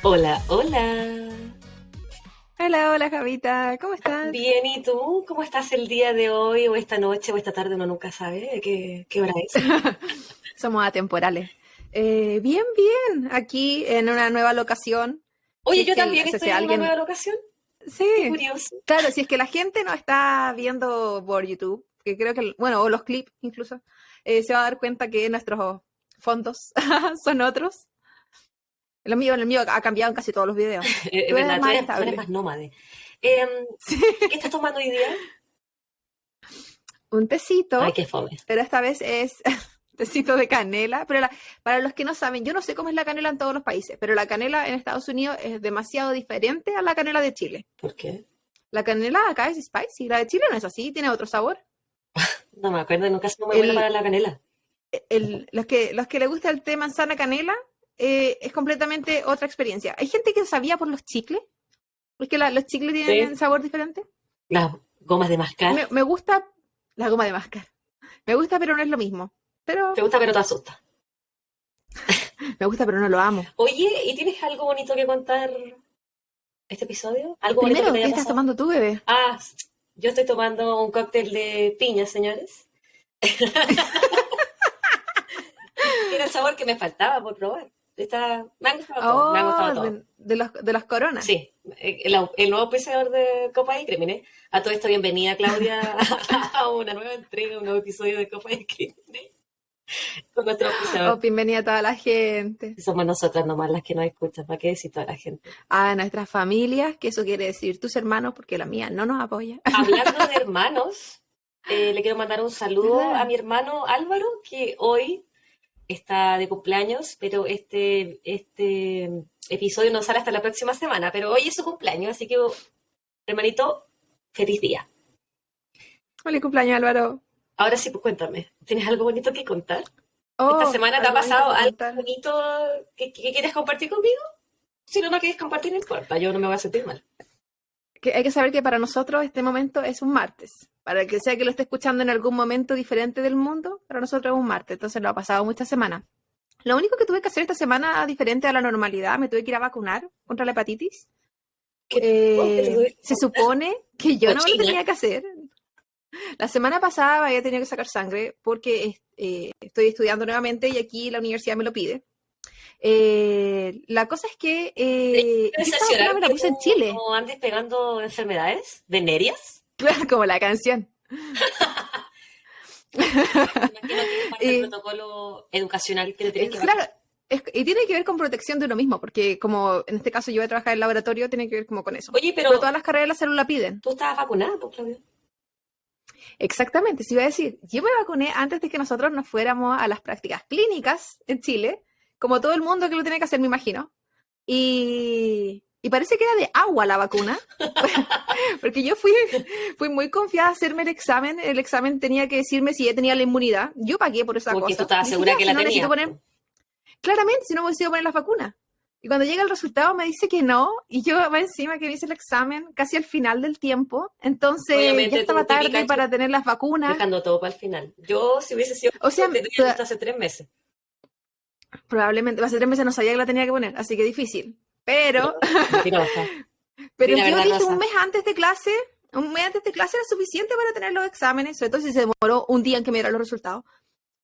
Hola, hola. Hola, hola Javita, ¿cómo estás? Bien, ¿y tú? ¿Cómo estás el día de hoy o esta noche o esta tarde? Uno nunca sabe qué hora es. Somos atemporales. Bien, bien, aquí en una nueva locación. Si Oye, es yo que, también si estoy en una alguien, nueva locación. Qué sí, curioso. claro, si es que la gente no está viendo por YouTube, que creo que, bueno, o los clips incluso, se va a dar cuenta que nuestros fondos son otros. El mío ha cambiado en casi todos los videos. Es Tú eres verdad, tú más eres estable. más nómade. Em, ¿Qué estás tomando hoy día? Un Ay, tecito, qué fome. pero esta vez es tecito de canela. Pero para los que no saben, yo no sé cómo es la canela en todos los países, pero la canela en Estados Unidos es demasiado diferente a la canela de Chile. ¿Por qué? La canela acá es spicy, la de Chile no es así, tiene otro sabor. No me acuerdo, nunca he sido muy buena para El, la canela. los que les gusta el té manzana canela es completamente otra experiencia. Hay gente que sabía por los chicles, porque los chicles tienen Sí, sabor diferente. las gomas de mascar. Me gusta la goma de máscara. Me gusta, pero no es lo mismo. Te Pero gusta, pero te asusta. me gusta, pero no lo amo. Oye, ¿y tienes algo bonito que contar este episodio? ¿Algo bonito que te Primero, ¿qué haya estás pasado? tomando tú, bebé? Ah, yo estoy tomando un cóctel de piña, señores. Que era el sabor que me faltaba por probar. Me han gustado todo, me ha gustado Oh, todo. de los coronas. Sí, el nuevo auspiciador de Copa y Crímenes. A todo esto, bienvenida, Claudia, a una nueva entrega, un nuevo episodio de Copa y Crímenes con nuestro Oh, auspiciador. bienvenida a toda la gente. Somos nosotras nomás las que nos escuchan, ¿para qué decir toda la gente? A nuestras familias, que eso quiere decir tus hermanos, porque la mía no nos apoya. Hablando de hermanos, le quiero mandar un saludo a ¿Verdad? mi hermano Álvaro, que hoy está de cumpleaños, pero este episodio no sale hasta la próxima semana, pero hoy es su cumpleaños, así que, hermanito, feliz día. Feliz cumpleaños, Álvaro. Ahora sí, pues cuéntame, ¿tienes algo bonito que contar? ¿Esta Oh, semana te ha algo bonito pasado que algo contar. bonito que quieres compartir conmigo? Si no quieres compartir, no importa, yo no me voy a sentir mal. Que hay que saber que para nosotros este momento es un martes. Para el que sea que lo esté escuchando en algún momento diferente del mundo, para nosotros es un martes. Entonces lo ha pasado muchas semanas. Lo único que tuve que hacer esta semana, diferente a la normalidad, me tuve que ir a vacunar contra la hepatitis. ¿Qué te tuviste que Se vacunar? supone que yo no me lo Cochina. tenía que hacer. La semana pasada había tenido que sacar sangre porque estoy estudiando nuevamente y aquí la universidad me lo pide. La cosa es que ¿Quieres yo esta vacuna cerciorar me la que puse tú en Chile, no andes pegando enfermedades venerias? claro, como la canción. Me imagino que es parte del Y, protocolo educacional que te tienes que claro, vacunar. y tiene que ver con protección de uno mismo, porque como en este caso yo voy a trabajar en el laboratorio, tiene que ver como con eso. Oye, Pero pero todas las carreras de la salud la piden. tú estabas vacunada, pues, Claudia. Exactamente, si iba a decir, yo me vacuné antes de que nosotros nos fuéramos a las prácticas clínicas en Chile, como todo el mundo que lo tiene que hacer, me imagino. Y parece que era de agua la vacuna, porque yo fui muy confiada a hacerme el examen tenía que decirme si ya tenía la inmunidad, yo pagué por esa Porque tú cosa, estabas dije segura ya, que si la no necesito tenías, poner, pues. claramente, si no necesito poner las vacunas. Y cuando llega el resultado me dice que no, y yo va encima que me hice el examen casi al final del tiempo, entonces ya Obviamente tu estaba típica tarde para tener las vacunas. dejando todo para el final. Yo, si hubiese sido O tú, sea, te tenía visto hace 3 meses. probablemente hace 3 meses no sabía que la tenía que poner, así que difícil. Pero, Mentirosa. Di pero la yo verdad, dije Rosa. un mes antes de clase era suficiente para tener los exámenes, sobre todo si se demoró un día en que me dieran los resultados.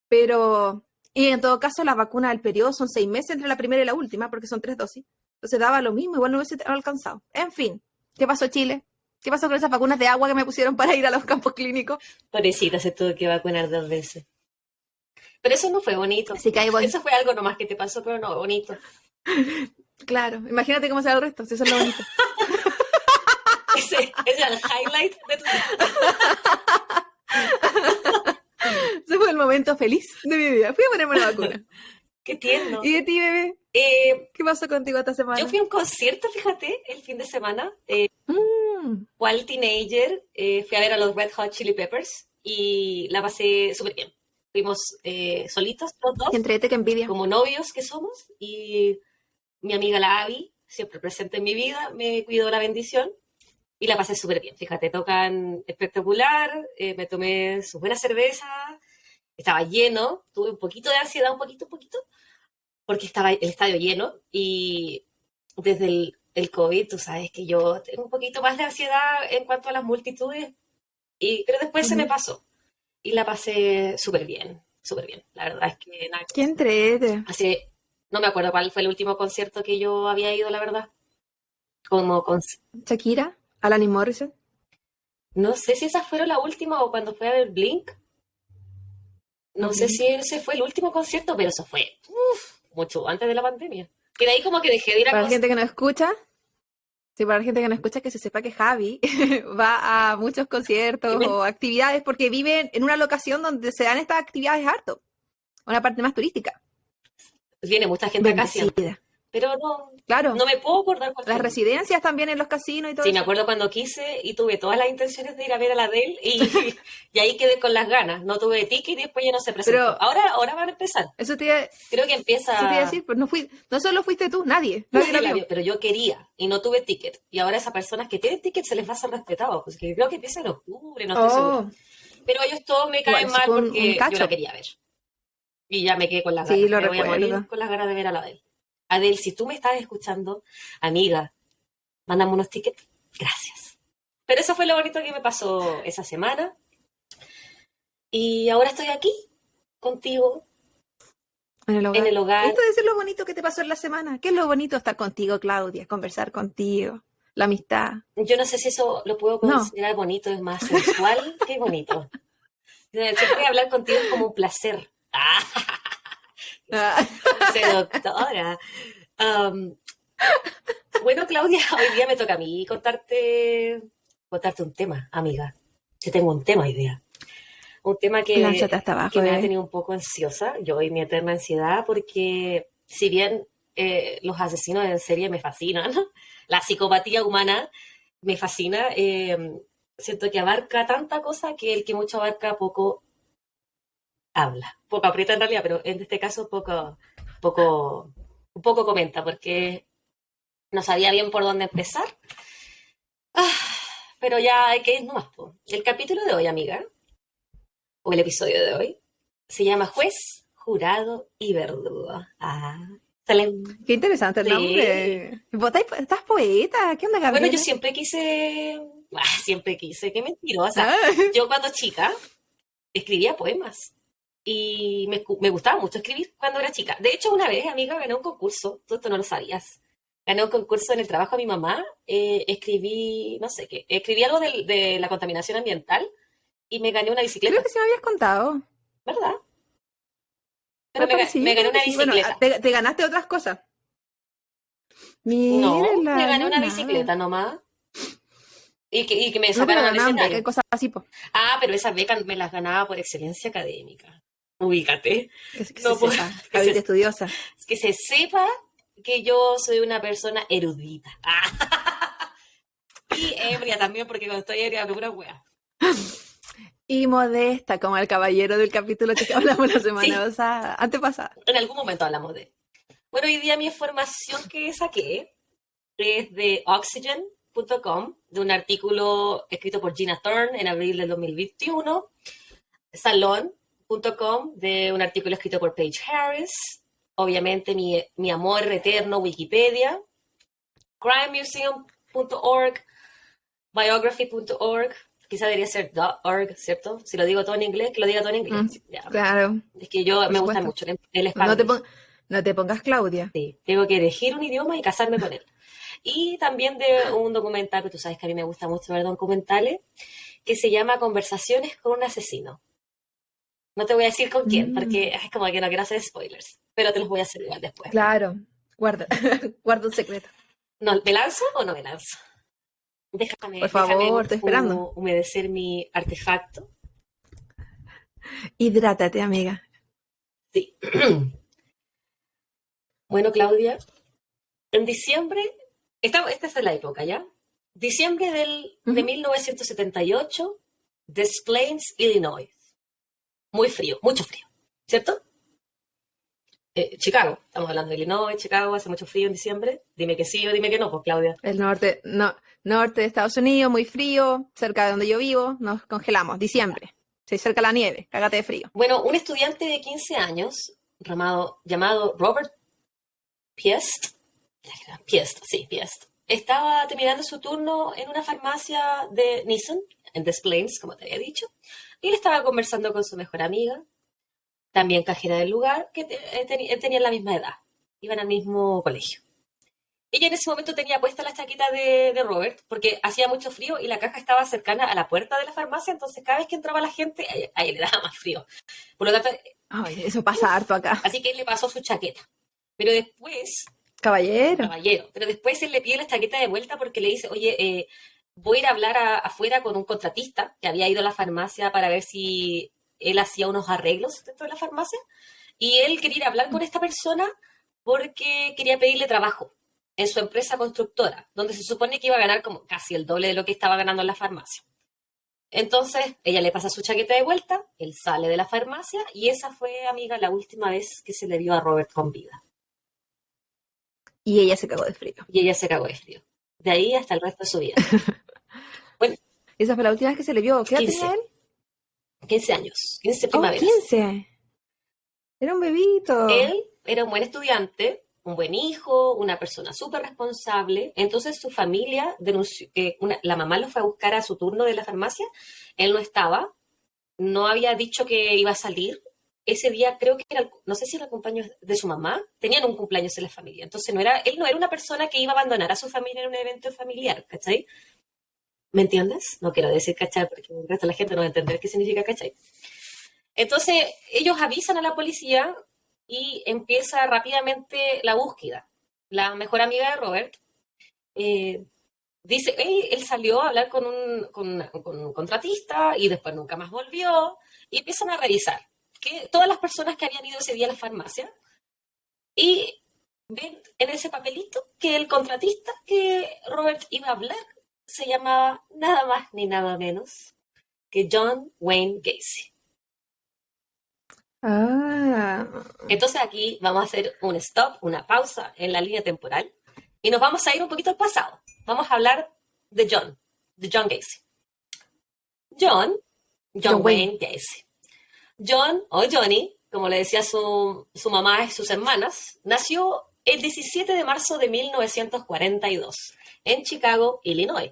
Pero, y en todo caso, las vacunas del periodo son 6 meses entre la primera y la última, porque son 3 dosis. Entonces daba lo mismo, igual no hubiese alcanzado. En fin, ¿qué pasó Chile? ¿Qué pasó con esas vacunas de agua que me pusieron para ir a los campos clínicos? Pobrecita, se tuvo que vacunar 2 veces. Pero eso no fue bonito. Así que ahí voy. Eso fue algo nomás que te pasó, pero no bonito. Claro, imagínate cómo será el resto, si eso es lo bonito. Ese era el highlight de tu día. Ese fue el momento feliz de mi vida. Fui a ponerme una vacuna. Qué tierno. ¿Y de ti, bebé? Eh, ¿Qué pasó contigo esta yo semana? fui a un concierto, fíjate, el fin de semana. Mm, Cual Teenager. Fui a ver a los Red Hot Chili Peppers y la pasé súper bien. Fuimos solitos los qué dos, entrete, qué envidia. como novios que somos, y mi amiga la Abby, siempre presente en mi vida, me cuidó la bendición y la pasé súper bien. Fíjate, tocan espectacular, me tomé su buena cerveza, estaba lleno, tuve un poquito de ansiedad, un poquito, porque estaba el estadio lleno y desde el COVID, tú sabes que yo tengo un poquito más de ansiedad en cuanto a las multitudes, pero después se me Ujú. pasó y la pasé súper bien, súper bien. La verdad es que nada que Qué decir. entrete. No me acuerdo cuál fue el último concierto que yo había ido, la verdad. Como con, Shakira, Alanis Morissette. no sé si esas fueron la última o cuando fue a ver Blink. A No sé si Blink. ese fue el último concierto, pero eso fue mucho antes de la pandemia. Que de ahí como que dejé de ir a Para la conciertos. gente que no escucha, sí, para la gente que no escucha, que se sepa que Javi va a muchos conciertos o actividades porque vive en una locación donde se dan estas actividades harto, una parte más turística. Viene mucha gente acá siempre. Bendecida. Pero no, Claro, no me puedo acordar cuál las fue el último. residencias también en los casinos y todo Sí, me eso. acuerdo cuando quise y tuve todas las intenciones de ir a ver a la Adele y ahí quedé con las ganas. No tuve ticket y después ya no se presentó. Pero Ahora van a empezar. eso te iba, Creo que eso te iba a empieza. decir, pues no solo fuiste tú, nadie Nadie la la vio. vio, pero yo quería y no tuve ticket. Y ahora a esas personas que tienen ticket se les va a ser respetado. Pues que creo que empieza en octubre, no estoy segura. Oh, Pero ellos todos me igual, caen eso mal fue un porque yo la cacho. quería ver. Y ya me quedé con las Sí, ganas. lo Me voy a morir recuerdo. con las ganas de ver a la Adele. Adele, si tú me estás escuchando, amiga, mándame unos tickets. Gracias. Pero eso fue lo bonito que me pasó esa semana. Y ahora estoy aquí, contigo, En el en hogar. el hogar. Esto es lo bonito que te pasó en la semana. ¿Qué es lo bonito estar contigo, Claudia? Conversar contigo. La amistad. Yo no sé si eso lo puedo No. considerar bonito, es más sensual que bonito. Siempre hablar contigo es como un placer. Ah, Ah, seductora. Um, bueno, Claudia, hoy día me toca a mí contarte un tema, amiga. Yo tengo un tema hoy día. Un tema lánzate hasta que abajo, me ha bebé. tenido un poco ansiosa, yo y mi eterna ansiedad, porque si bien los asesinos en serie me fascinan, la psicopatía humana me fascina, siento que abarca tanta cosa que el que mucho abarca poco habla. Poco aprieta en realidad, pero en este caso poco, un poco comenta, porque no sabía bien por dónde empezar. Ah, pero ya hay que ir nomás, po. El capítulo de hoy, amiga, o el episodio de hoy, se llama Juez, Jurado y Verdugo. Ah, salen. Qué interesante el Sí. nombre. Estás poeta. ¿Qué onda, Bueno, yo Gabriela? siempre quise, qué mentirosa. Ah, Yo cuando chica escribía poemas y me gustaba mucho escribir cuando era chica. De hecho, una vez, amiga, gané un concurso, tú esto no lo sabías. Gané un concurso en el trabajo de mi mamá, escribí, no sé qué, escribí algo de la contaminación ambiental y me gané una creo bicicleta, que sí me habías contado. ¿verdad? Pero Creo que sí, me gané creo que una sí. Bueno, bicicleta. te ganaste otras cosas. No, me Mírala, gané no es una nada. bicicleta nomás. Y que me No, pero sacaron al ganaban becas y escenario. cosas así, pues. Ah, pero esas becas me las ganaba por excelencia académica. Ubícate. Que se No puedo, sepa. que Javita se, estudiosa. que se sepa que yo soy una persona erudita. Ah, y ebria también, porque cuando estoy ebria hablo pura wea. Y modesta, como el caballero del capítulo que hablamos la semana Sí, pasada, antepasada. en algún momento hablamos de. Bueno, hoy día mi información que saqué es de Oxygen.com, de un artículo escrito por Gina Thorne en abril del 2021, Salon.com, de un artículo escrito por Paige Harris, obviamente mi amor eterno Wikipedia, crimemuseum.org, biography.org, quizá debería ser .org, ¿cierto? Si lo digo todo en inglés, que lo diga todo en inglés. Sí, Ya. claro, Es que yo por me gusta supuesto. mucho el No te, Spanglish. pon- no te pongas Claudia. Sí, tengo que elegir un idioma y casarme con él. Y también de un documental, que tú sabes que a mí me gusta mucho ver documentales, que se llama Conversaciones con un asesino. No te voy a decir con quién, Mm, porque es como que no quiero hacer spoilers, pero te los voy a hacer igual después. claro, guarda, guarda un secreto. No, ¿me lanzo o no me lanzo? Por Déjame favor, estoy esperando. humedecer mi artefacto. Hidrátate, amiga. Sí. Bueno, Claudia, en diciembre, esta fue la época, ¿ya? Diciembre de Ujú. 1978, Des Plaines, Illinois. Muy frío, mucho frío, ¿cierto? Chicago, estamos hablando de Illinois, Chicago, hace mucho frío en diciembre. Dime que sí o dime que no, pues Claudia. El norte, no, norte de Estados Unidos, muy frío, cerca de donde yo vivo, nos congelamos. Diciembre. Se cerca la nieve, cágate de frío. Bueno, un estudiante de 15 años llamado Robert Piest Piesto, sí, Piesto. Estaba terminando su turno en una farmacia de Nissan, en Des Plaines, como te había dicho, y él estaba conversando con su mejor amiga, también cajera del lugar, que tenían la misma edad, iban al mismo colegio. Ella en ese momento tenía puesta la chaqueta de Robert, porque hacía mucho frío y la caja estaba cercana a la puerta de la farmacia, entonces cada vez que entraba la gente, a ella le daba más frío. Por lo tanto, Ay, eso pasa harto acá. así que él le pasó su chaqueta. Pero después, Caballero. caballero, pero después él le pide la chaqueta de vuelta porque le dice, oye, voy a ir a hablar afuera con un contratista que había ido a la farmacia para ver si él hacía unos arreglos dentro de la farmacia. Y él quería ir a hablar con esta persona porque quería pedirle trabajo en su empresa constructora, donde se supone que iba a ganar como casi el doble de lo que estaba ganando en la farmacia. Entonces, ella le pasa su chaqueta de vuelta, él sale de la farmacia y esa fue, amiga, la última vez que se le vio a Robert con vida. Y ella se cagó de frío. Y ella se cagó de frío. De ahí hasta el resto de su vida. Bueno, Esa fue la última vez que se le vio. ¿Qué edad 15, tenía él? 15 años, 15 Oh, primaveras. 15. Era un bebito. Él era un buen estudiante, un buen hijo, una persona súper responsable. Entonces su familia denunció que la mamá lo fue a buscar a su turno de la farmacia. Él no estaba, no había dicho que iba a salir. Ese día creo que era, no sé si era el cumpleaños de su mamá, tenían un cumpleaños en la familia. Entonces él no era una persona que iba a abandonar a su familia en un evento familiar, ¿cachai? ¿Me entiendes? No quiero decir cachai porque el resto de la gente no va a entender qué significa cachai. Entonces ellos avisan a la policía y empieza rápidamente la búsqueda. La mejor amiga de Robert dice, hey, él salió a hablar con un contratista y después nunca más volvió y empiezan a revisar que todas las personas que habían ido ese día a la farmacia y ven en ese papelito que el contratista que Robert iba a hablar se llamaba nada más ni nada menos que John Wayne Gacy. Ah. Entonces aquí vamos a hacer un stop, una pausa en la línea temporal y nos vamos a ir un poquito al pasado. Vamos a hablar de John Gacy. John Wayne Gacy. John, o Johnny, como le decía su mamá y sus hermanas, nació el 17 de marzo de 1942 en Chicago, Illinois.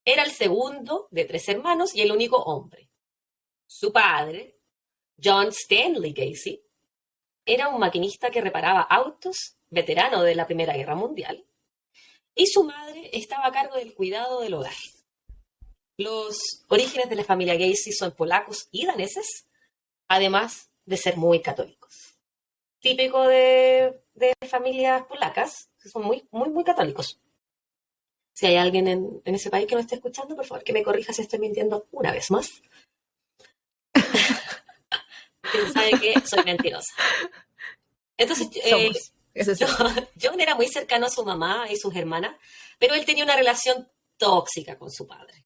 Era el segundo de 3 hermanos y el único hombre. Su padre, John Stanley Gacy, era un maquinista que reparaba autos, veterano de la Primera Guerra Mundial, y su madre estaba a cargo del cuidado del hogar. Los orígenes de la familia Gacy son polacos y daneses, además de ser muy católicos. Típico de familias polacas, que son muy, muy, muy católicos. Si hay alguien en ese país que no esté escuchando, por favor, que me corrija si estoy mintiendo una vez más. Que sabe que soy mentirosa. Entonces, John era muy cercano a su mamá y sus hermanas, pero él tenía una relación tóxica con su padre.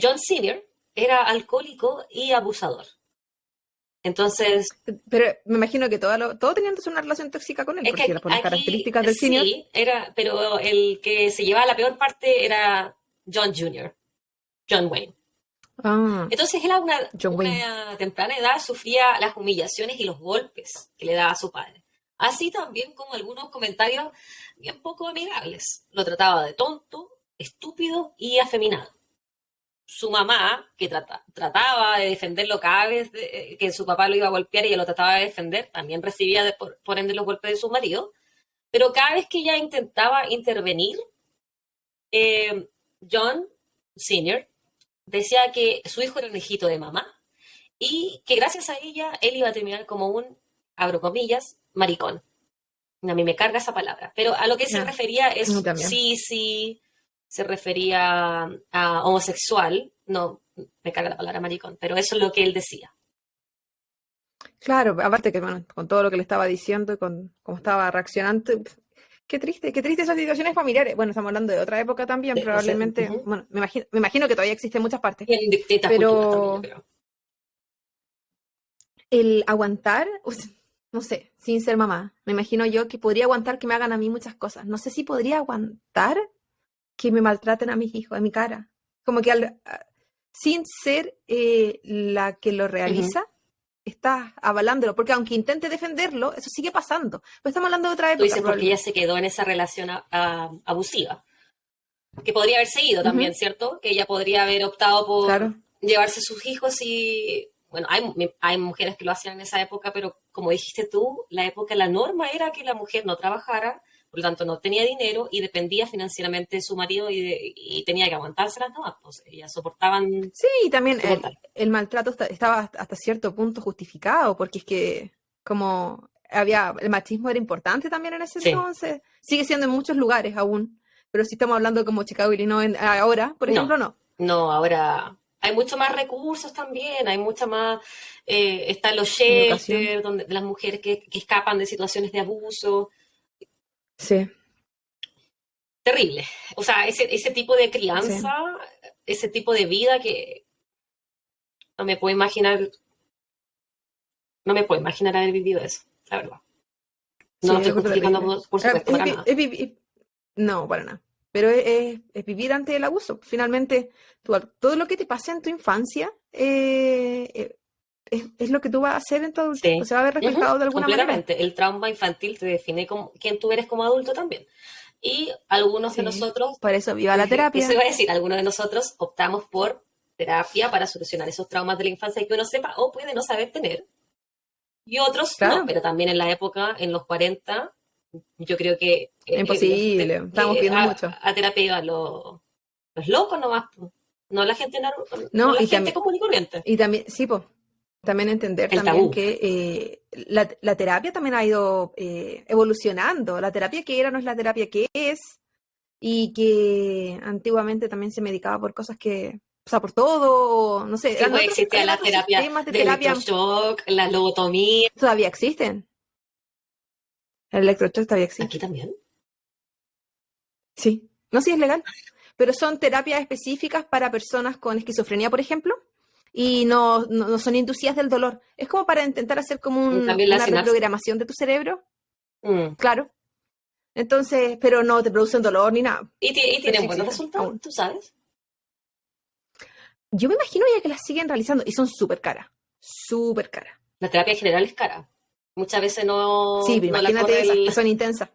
John Sr. era alcohólico y abusador. Entonces... Pero me imagino que todos tenían una relación tóxica con él, porque era por las características del senior. Sí, pero el que se llevaba la peor parte era John Jr., John Wayne. Ah, Entonces él a una temprana edad sufría las humillaciones y los golpes que le daba a su padre. Así también como algunos comentarios bien poco amigables. Lo trataba de tonto, estúpido y afeminado. Su mamá, que trataba de defenderlo cada vez que su papá lo iba a golpear y ella lo trataba de defender, también recibía por ende los golpes de su marido. Pero cada vez que ella intentaba intervenir, John Sr. decía que su hijo era un hijito de mamá y que gracias a ella él iba a terminar como un, abro comillas, maricón. A mí me carga esa palabra, pero a lo que se refería es sí, se refería a homosexual, no, me carga la palabra maricón, pero eso es lo que él decía. Claro, aparte que bueno, con todo lo que le estaba diciendo y con cómo estaba reaccionando, qué triste esas situaciones familiares. Bueno, estamos hablando de otra época también, probablemente. Bueno, me imagino que todavía existe en muchas partes. Y en distintas culturas también, yo creo. El aguantar, no sé, sin ser mamá, me imagino yo que podría aguantar que me hagan a mí muchas cosas. No sé si podría aguantar que me maltraten a mis hijos, en mi cara. Como que sin ser la que lo realiza, estás avalándolo, porque aunque intente defenderlo, eso sigue pasando. Pero estamos hablando de otra Tú época, dices porque ella probablemente. se quedó en esa relación abusiva, que podría haber seguido también, Ujú, ¿cierto? Que ella podría haber optado por claro, llevarse sus hijos y, bueno, hay mujeres que lo hacían en esa época, pero como dijiste tú, la norma era que la mujer no trabajara, por lo tanto no tenía dinero y dependía financieramente de su marido y tenía que aguantarse las nomás, pues ellas sí, y también soportar. el maltrato estaba hasta cierto punto justificado, porque es que como había, el machismo era importante también en ese Sí, entonces, sigue siendo en muchos lugares aún, pero si estamos hablando como Chicago, Illinois, ahora, por no, ejemplo, no. no, ahora hay mucho más recursos también, hay mucha más, están los Educación. shelters, donde, de las mujeres que escapan de situaciones de abuso. Sí, Terrible. O sea, ese tipo de sí. crianza, ese tipo de vida que no me puedo imaginar, no me puedo imaginar haber vivido eso, la verdad. No Sí, lo yo estoy encuentro justificando, terrible. por supuesto, para nada. No, para nada. Pero es vivir ante el abuso. Finalmente, todo lo que te pasa en tu infancia es lo que tú vas a hacer en tu adultez, pues Sí. se va a ver Ujú, reflejado de alguna manera. completamente. El trauma infantil te define como quién tú eres como adulto también. Y algunos de Sí, nosotros, por eso viva la eso iba terapia. a decir, algunos de nosotros optamos por terapia para solucionar esos traumas de la infancia que uno sepa o puede no saber tener. Y otros no, Claro, pero también en la época, en los 40 yo creo que imposible. Estamos pidiendo mucho. a terapia iban los locos nomás, po. No la gente, no No, la gente común y corriente. y también, sí, pues, también entender El también tabú. que la terapia también ha ido evolucionando. La terapia que era no es la terapia que es. Y que antiguamente también se medicaba por cosas que, o sea, por todo, no sé, Sí, pues existía habían la otros terapia sistemas de de terapia, electroshock, la lobotomía. todavía existen. El electroshock todavía Aquí existe. también. Sí, no, sí es legal, pero son terapias específicas para personas con esquizofrenia, por ejemplo, y no son inducidas del dolor. Es como para intentar hacer como También la una sinapsis. reprogramación de tu cerebro, Mm. claro. Entonces, pero no te producen dolor ni nada, Y pero sí tienen buenos existen resultados, aún. tú sabes. Yo me imagino ya que las siguen realizando y son súper caras, súper caras. La terapia en general es cara. Muchas veces Sí, pero no la imagínate corre esas que el... son intensas.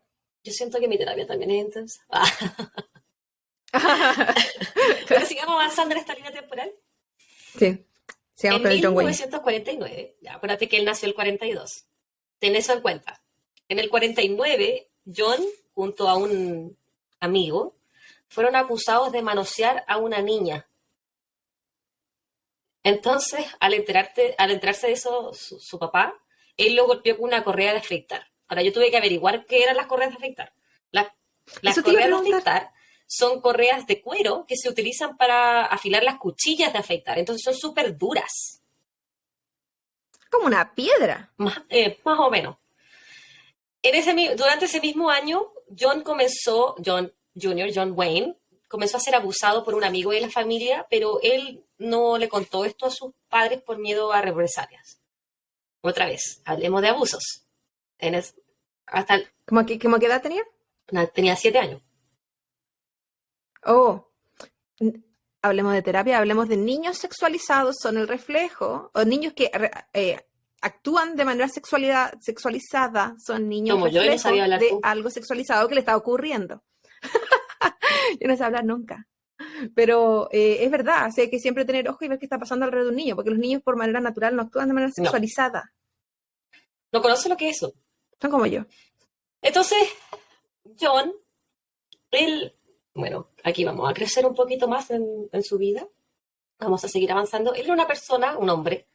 Yo siento que mi terapia también es intensa. Pero sigamos avanzando en esta línea temporal. Sí, sigamos En con el John Wayne. 1949, ya, acuérdate que él nació el 42. Ten eso en cuenta. En el 49, John, junto a un amigo, fueron acusados de manosear a una niña. Entonces, al enterarse de eso, su papá, él lo golpeó con una correa de afeitar. Ahora, yo tuve que averiguar qué eran las correas de afeitar. Las, las Eso te iba a correas de preguntar. afeitar son correas de cuero que se utilizan para afilar las cuchillas de afeitar. Entonces, son súper duras, Como una piedra. más o menos. Durante ese mismo año, John Jr., John Wayne, comenzó a ser abusado por un amigo de la familia, pero él no le contó esto a sus padres por miedo a represalias. Otra vez, hablemos de abusos. En es- hasta ¿Cómo qué edad tenía? tenía 7 años. Oh, n- hablemos de terapia, hablemos de niños sexualizados, son el reflejo, o niños que actúan de manera sexualizada, son niños Como yo y no sabía reflejo hablar de tú. algo sexualizado que le está ocurriendo. Yo no sé hablar nunca. Pero es verdad, o sea, hay que siempre tener ojo y ver qué está pasando alrededor de un niño, porque los niños por manera natural no actúan de manera No, sexualizada, no conoce lo que es eso. son como yo. Entonces, John, él, bueno, aquí vamos a crecer un poquito más en su vida. Vamos a seguir avanzando. Él era una persona, un hombre,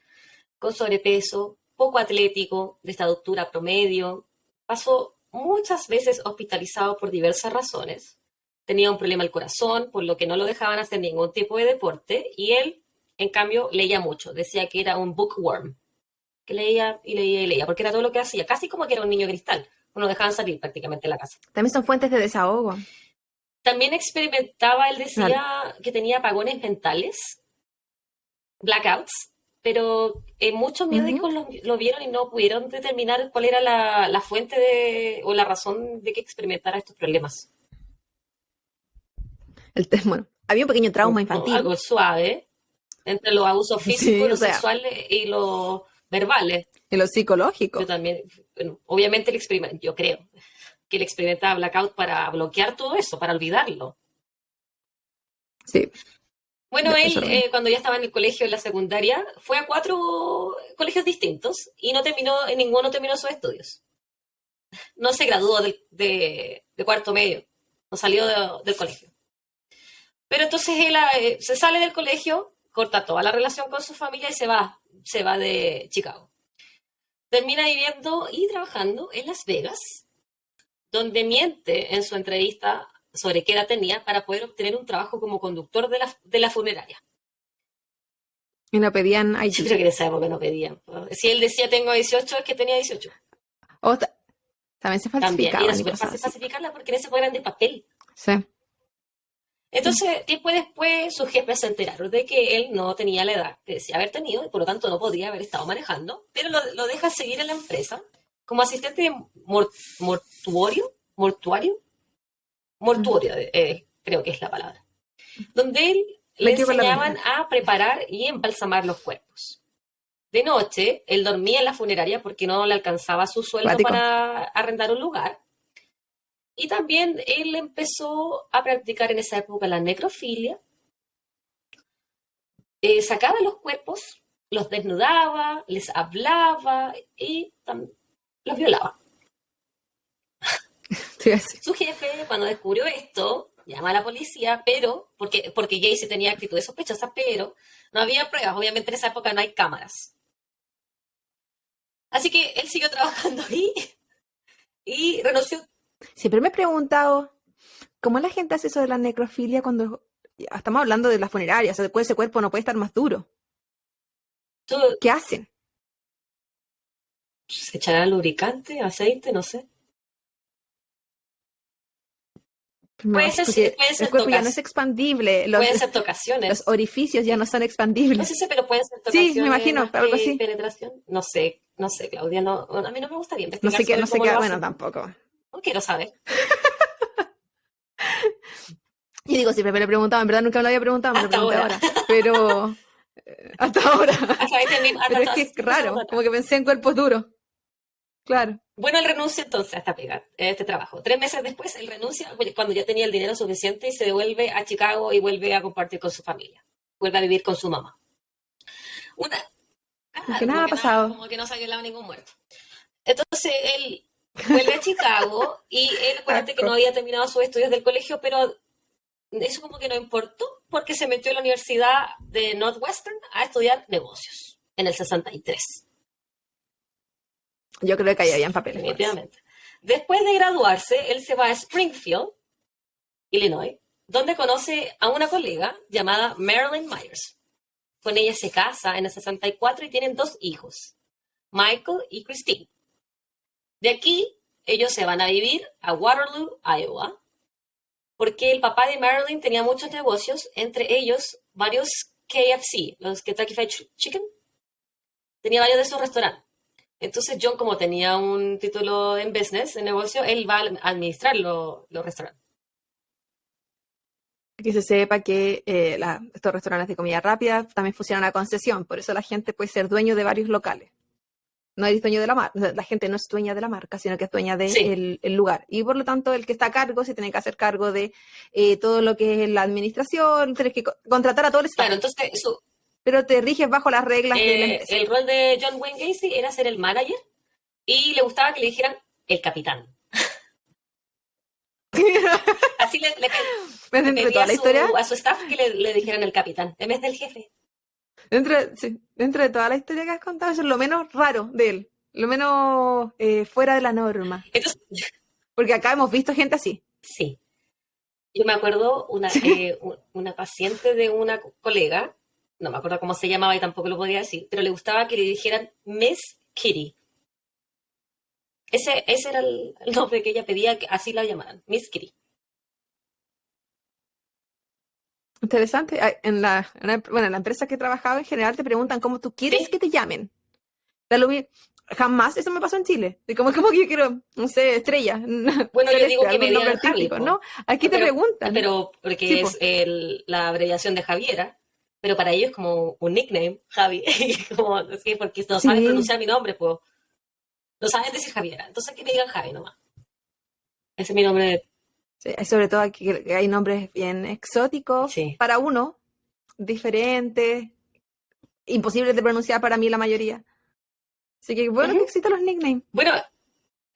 con sobrepeso, poco atlético, de estatura promedio. Pasó muchas veces hospitalizado por diversas razones. Tenía un problema al corazón, por lo que no lo dejaban hacer ningún tipo de deporte. Y él, en cambio, leía mucho. Decía que era un bookworm, que leía y leía y leía, porque era todo lo que hacía, casi como que era un niño cristal. No lo dejaban salir prácticamente de la casa. También son fuentes de desahogo. También experimentaba, él No, decía que tenía apagones mentales, blackouts, pero muchos ujú. médicos lo vieron y no pudieron determinar cuál era la fuente o la razón de que experimentara estos problemas. Bueno, había un pequeño trauma No, infantil. algo suave, entre los abusos físicos, Sí, o los sea, sexuales y los verbales. En lo psicológico. Yo también, bueno, obviamente el experimento, yo creo que él experimentaba blackout para bloquear todo eso, para olvidarlo. Sí. Bueno, Eso él, lo vi. cuando ya estaba en el colegio, en la secundaria, fue a 4 colegios distintos y no terminó, en ninguno terminó sus estudios. No se graduó de cuarto medio, no salió del colegio. Pero entonces él se sale del colegio, corta toda la relación con su familia y se va de Chicago. Termina viviendo y trabajando en Las Vegas, donde miente en su entrevista sobre qué edad tenía para poder obtener un trabajo como conductor de la funeraria. Y no pedían Yo creo ID. que en esa época no pedían. Si él decía tengo 18, es que tenía 18. O también se También. Y era falsificaban y súper cosas fácil así. falsificarla porque en esa época eran de papel. Sí. Entonces, tiempo después, sus jefes se enteraron de que él no tenía la edad que decía haber tenido y por lo tanto no podía haber estado manejando, pero lo deja seguir en la empresa como asistente de mortuario, creo que es la palabra, donde él le Me quedo con la enseñaban primera. a preparar y embalsamar los cuerpos. De noche, él dormía en la funeraria porque no le alcanzaba su sueldo Cuático. para arrendar un lugar. Y también él empezó a practicar en esa época la necrofilia. Sacaba los cuerpos, los desnudaba, les hablaba y los violaba. Sí, así. Su jefe, cuando descubrió esto, llama a la policía, pero, porque Gacy tenía actitudes sospechosas, pero no había pruebas. Obviamente en esa época no hay cámaras. Así que él siguió trabajando ahí y renunció. Siempre me he preguntado, ¿cómo la gente hace eso de la necrofilia cuando estamos hablando de la funeraria? O sea, después ese cuerpo no puede estar más duro. ¿Qué hacen? ¿Se echará lubricante, aceite? No sé. No, Puede ser el cuerpo ya no es expandible, pueden ser tocaciones. los orificios ya no son No expandibles. sé si, pero pueden ser tocaciones Sí, me imagino, más algo que así. penetración. No sé, Claudia, no, a mí no me gustaría No investigar sé qué, sobre no sé cómo qué, lo bueno, hacen. tampoco. No quiero saber. Y digo, siempre me lo he preguntado, en verdad nunca me lo había preguntado, me lo Hasta pregunté ahora. ahora. Pero hasta ahora. Pero es que es este raro, segundo como que pensé en cuerpos duros. Claro. Bueno, él renuncia entonces a esta pega, a este trabajo. 3 meses después, él renuncia cuando ya tenía el dinero suficiente y se devuelve a Chicago y vuelve a compartir con su familia. Vuelve a vivir con su mamá. Una, Como que nada ha pasado. como que no se ha violado ningún muerto. Entonces él vuelve a Chicago y él, acuérdate que no había terminado sus estudios del colegio, pero eso como que no importó porque se metió a la Universidad de Northwestern a estudiar negocios en el 63. Yo creo que ahí habían papeles. Definitivamente. Después de graduarse, él se va a Springfield, Illinois, donde conoce a una colega llamada Marilyn Myers. Con ella se casa en el 64 y tienen 2 hijos, Michael y Christine. De aquí, ellos se van a vivir a Waterloo, Iowa, porque el papá de Marilyn tenía muchos negocios, entre ellos varios KFC, los Kentucky Fried Chicken. Tenía varios de esos restaurantes. Entonces John, como tenía un título en business, en negocio, él va a administrar los restaurantes. Que se sepa que estos restaurantes de comida rápida también funcionan a concesión, por eso la gente puede ser dueño de varios locales. No eres dueño de la marca, la gente no es dueña de la marca, sino que es dueña del el lugar. Y por lo tanto, el que está a cargo se tiene que hacer cargo de todo lo que es la administración, tienes que contratar a todo el staff. Claro, entonces pero te riges bajo las reglas de la empresa. El rol de John Wayne Gacy era ser el manager y le gustaba que le dijeran el capitán. Así le Dentro de toda la historia, a su staff que le dijeran el capitán, en vez del jefe. Dentro de toda la historia que has contado, eso es lo menos raro de él, lo menos fuera de la norma. Entonces, porque acá hemos visto gente así. Sí. Yo me acuerdo una paciente de una colega, no me acuerdo cómo se llamaba y tampoco lo podía decir, pero le gustaba que le dijeran Miss Kitty. Ese era el nombre que ella pedía, que así la llamaran, Miss Kitty. Interesante. En la empresa que he trabajado en general te preguntan cómo tú quieres que te llamen. Jamás eso me pasó en Chile. ¿Cómo que yo quiero, no sé, estrella? Bueno, yo digo que me nombre digan Javi, artístico, ¿no? Aquí te preguntan. Pero porque Sí, es la abreviación de Javiera. pero para ellos es como un nickname, Javi. Como, es que porque no saben Sí, pronunciar mi nombre, pues no saben decir Javiera. Entonces que me digan Javi nomás. Ese es mi nombre. sí, sobre todo aquí que hay nombres bien exóticos Sí. para uno, diferentes, imposibles de pronunciar para mí la mayoría. Así que bueno que Ujú. existan los nicknames. Bueno,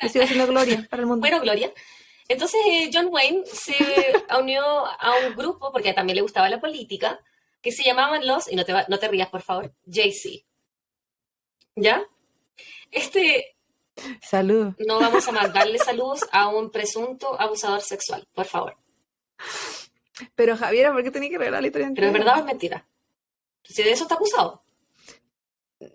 Yo sigo siendo Gloria para el mundo. bueno, Gloria. Entonces John Wayne se unió a un grupo, porque también le gustaba la política, que se llamaban los, y no te rías por favor, JC. ¿Ya? Este, Saludos. no vamos a mandarle saludos a un presunto abusador sexual, por favor. Pero Javiera, ¿por qué tenía que regalar la historia Pero es entera? verdad o es mentira. Si de eso está acusado,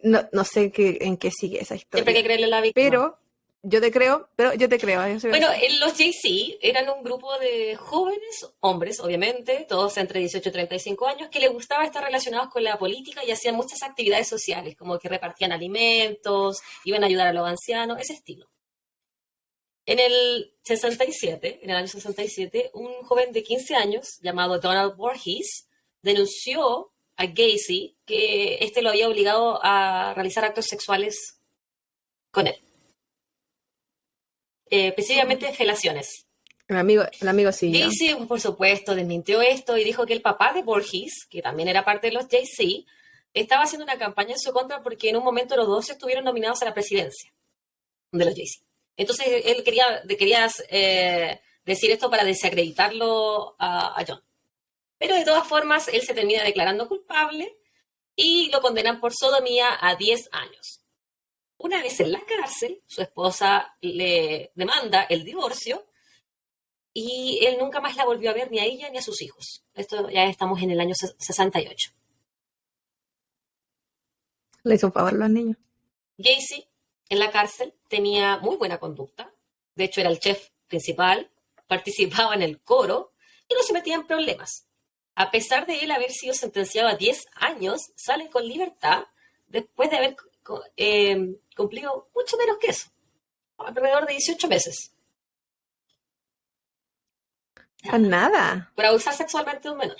No, no sé en qué sigue esa siempre hay que historia. creerle a la víctima. Pero yo te creo. Eso iba a Bueno, decir. los JC eran un grupo de jóvenes, hombres, obviamente, todos entre 18 y 35 años, que les gustaba estar relacionados con la política y hacían muchas actividades sociales, como que repartían alimentos, iban a ayudar a los ancianos, ese estilo. En el año 67, un joven de 15 años llamado Donald Voorhees denunció a Gacy que este lo había obligado a realizar actos sexuales con él, específicamente felaciones. El amigo siguió. Gacy, por supuesto, desmintió esto y dijo que el papá de Voorhees, que también era parte de los JC, estaba haciendo una campaña en su contra porque en un momento los dos estuvieron nominados a la presidencia de los JC. Entonces él quería decir esto para desacreditarlo a John. Pero de todas formas, él se termina declarando culpable y lo condenan por sodomía a 10 años. Una vez en la cárcel, su esposa le demanda el divorcio y él nunca más la volvió a ver ni a ella ni a sus hijos. Esto ya estamos en el año 68. Le hizo un favor a los niños. Gacy en la cárcel tenía muy buena conducta. De hecho, era el chef principal, participaba en el coro y no se metía en problemas. A pesar de él haber sido sentenciado a 10 años, sale con libertad después de haber cumplido mucho menos que eso, alrededor de 18 meses, Pues nada. por abusar sexualmente de un menor.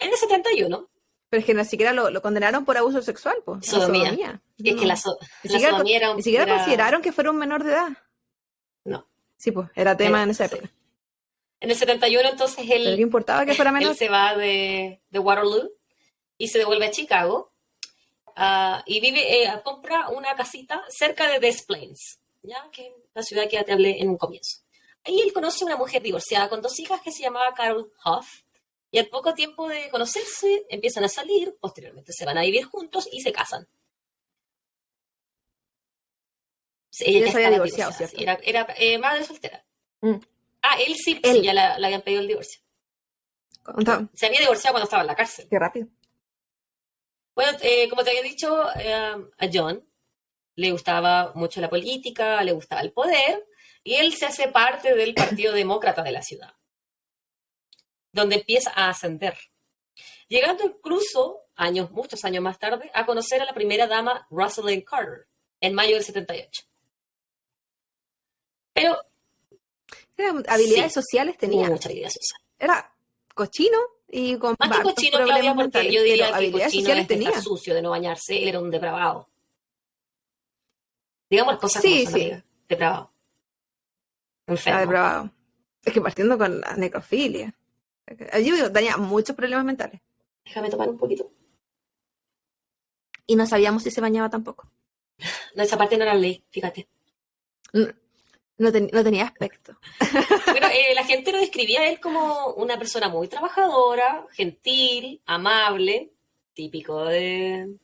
En el 71, Pero es que ni siquiera lo condenaron por abuso sexual, pues. La sodomía. sodomía. Es que No. la sodomía Ni siquiera consideraron que fuera un menor de edad. No, Sí, pues, era tema en esa sí. época. En el 71, entonces, Pero ¿qué importaba que fuera él menor? se va de Waterloo y se devuelve a Chicago y compra una casita cerca de Des Plaines, ¿ya? Que es la ciudad que ya te hablé en un comienzo. Ahí él conoce a una mujer divorciada con 2 hijas que se llamaba Carol Huff, y al poco tiempo de conocerse empiezan a salir, posteriormente se van a vivir juntos y se casan. Sí, ella Ya ya se había estaba divorciado, divorciada, sí, ¿cierto? era madre soltera. Mm. Él sí, sí, Él. ya le habían pedido el divorcio. Se había divorciado cuando estaba en la cárcel. Qué rápido. Bueno, como te había dicho, a John le gustaba mucho la política, le gustaba el poder, y él se hace parte del Partido Demócrata de la ciudad, donde empieza a ascender, llegando incluso, muchos años más tarde, a conocer a la primera dama Rosalind Carter, en mayo del 78. Pero Habilidades sí, sociales tenía. mucha habilidad social. Era cochino y con Más que hartos cochino, problemas Claudia, porque mentales, yo pero diría que habilidades cochino sociales es de estar tenía. sucio, de no bañarse, él era un depravado. Digamos las cosas como Sí, son, sí, amiga. Depravado. estaba Enfermo. depravado. Es que partiendo con la necrofilia. Yo tenía muchos problemas mentales. Déjame tomar un poquito. Y no sabíamos si se bañaba tampoco. No, esa parte no la leí, fíjate. No, no tenía aspecto. Bueno, la gente lo describía a él como una persona muy trabajadora, gentil, amable, típico de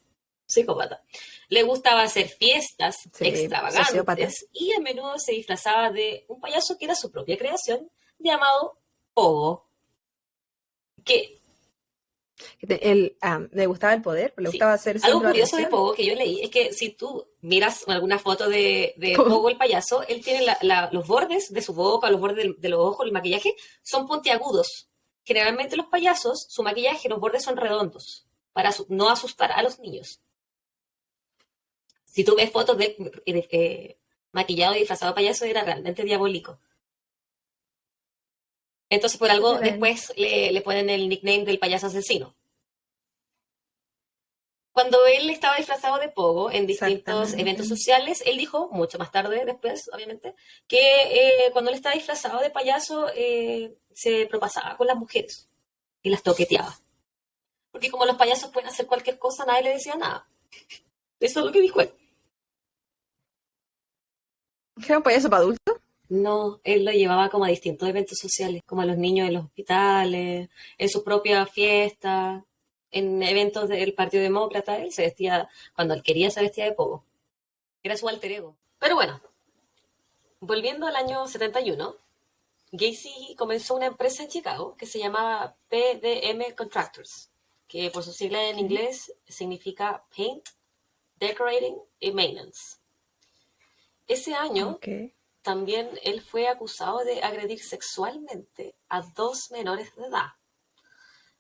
psicópata. Le gustaba hacer fiestas Sí, sociópata. extravagantes y a menudo se disfrazaba de un payaso que era su propia creación, llamado Pogo. Que, Él le gustaba el poder, le sí, gustaba ser el algo centro de curioso de atención. Pogo que yo leí es que si tú miras alguna foto de ¿Cómo? Pogo el payaso, él tiene los bordes de su boca, los bordes de los ojos, el maquillaje, son puntiagudos. Generalmente los payasos, su maquillaje, los bordes son redondos, para no asustar a los niños. Si tú ves fotos de maquillado y disfrazado de payaso, era realmente diabólico. Entonces, por algo, Era él. después le ponen el nickname del payaso asesino. Cuando él estaba disfrazado de pogo en distintos eventos Exactamente. sociales, él dijo, mucho más tarde, después, obviamente, que cuando él estaba disfrazado de payaso se propasaba con las mujeres y las toqueteaba. Porque como los payasos pueden hacer cualquier cosa, nadie le decía nada. Eso es lo que dijo él. ¿Era un payaso para adultos? No, él lo llevaba como a distintos eventos sociales, como a los niños en los hospitales, en sus propias fiestas, en eventos del Partido Demócrata. Él se vestía, cuando él quería, se vestía de pogo. Era su alter ego. Pero bueno, volviendo al año 71, Gacy comenzó una empresa en Chicago que se llamaba PDM Contractors, que por su sigla en Okay. inglés significa Paint, Decorating y Maintenance. Ese año Okay. también él fue acusado de agredir sexualmente a dos menores de edad,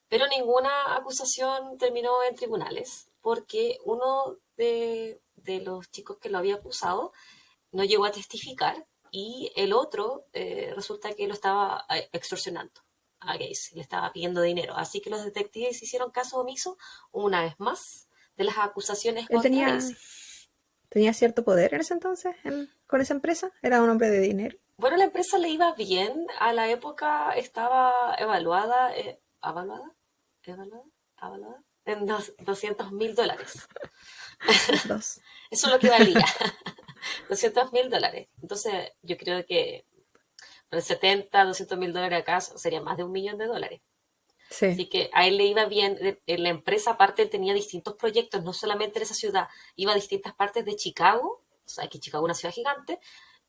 pero ninguna acusación terminó en tribunales porque uno de los chicos que lo había acusado no llegó a testificar y el otro resulta que lo estaba extorsionando a Gacy, le estaba pidiendo dinero. Así que los detectives hicieron caso omiso una vez más de las acusaciones ¿Él contra Gacy. tenía cierto poder en ese entonces con esa empresa? ¿Era un hombre de dinero? Bueno, la empresa le iba bien, a la época estaba evaluada, evaluada, evaluada en $200.000. Dos. Eso es lo que valía, $200.000. Entonces yo creo que pero 70, $200.000 acá sería más de $1.000.000. Sí. Así que a él le iba bien. En la empresa, aparte, él tenía distintos proyectos, no solamente en esa ciudad, iba a distintas partes de Chicago, o sea, que Chicago es una ciudad gigante,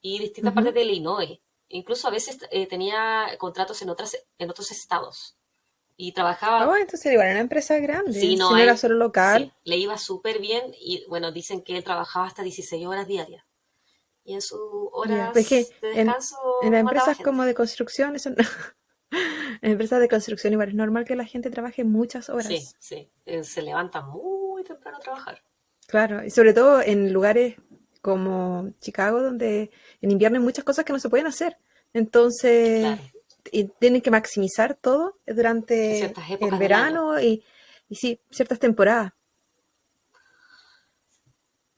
y distintas partes Ujú. de Illinois. Incluso a veces tenía contratos en otros estados. Y trabajaba, Oh, entonces igual era una empresa sí, grande, no, si no a era él, solo sí, local. le iba súper bien y bueno, dicen que él trabajaba hasta 16 horas diarias. Y en sus Ya, pues es que horas de en descanso las mataba empresas gente. como de construcción, eso en empresas de construcción igual es normal que la gente trabaje muchas Sí, horas. sí, se levanta muy temprano a trabajar. Claro, y sobre todo en lugares como Chicago, donde en invierno hay muchas cosas que no se pueden hacer. Entonces, Claro, y tienen que maximizar todo en durante ciertas el épocas del año. verano y sí, ciertas temporadas.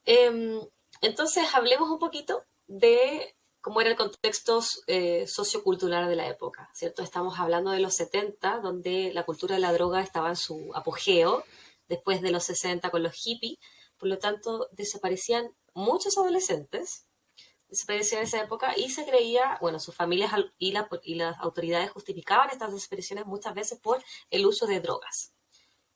Em, entonces, hablemos un poquito de cómo era el contexto sociocultural de la época, ¿cierto? Estamos hablando de los 70, donde la cultura de la droga estaba en su apogeo, después de los 60 con los hippies, por lo tanto, desaparecían muchos adolescentes, desaparecían en esa época y se creía, bueno, sus familias y las autoridades justificaban estas desapariciones muchas veces por el uso de drogas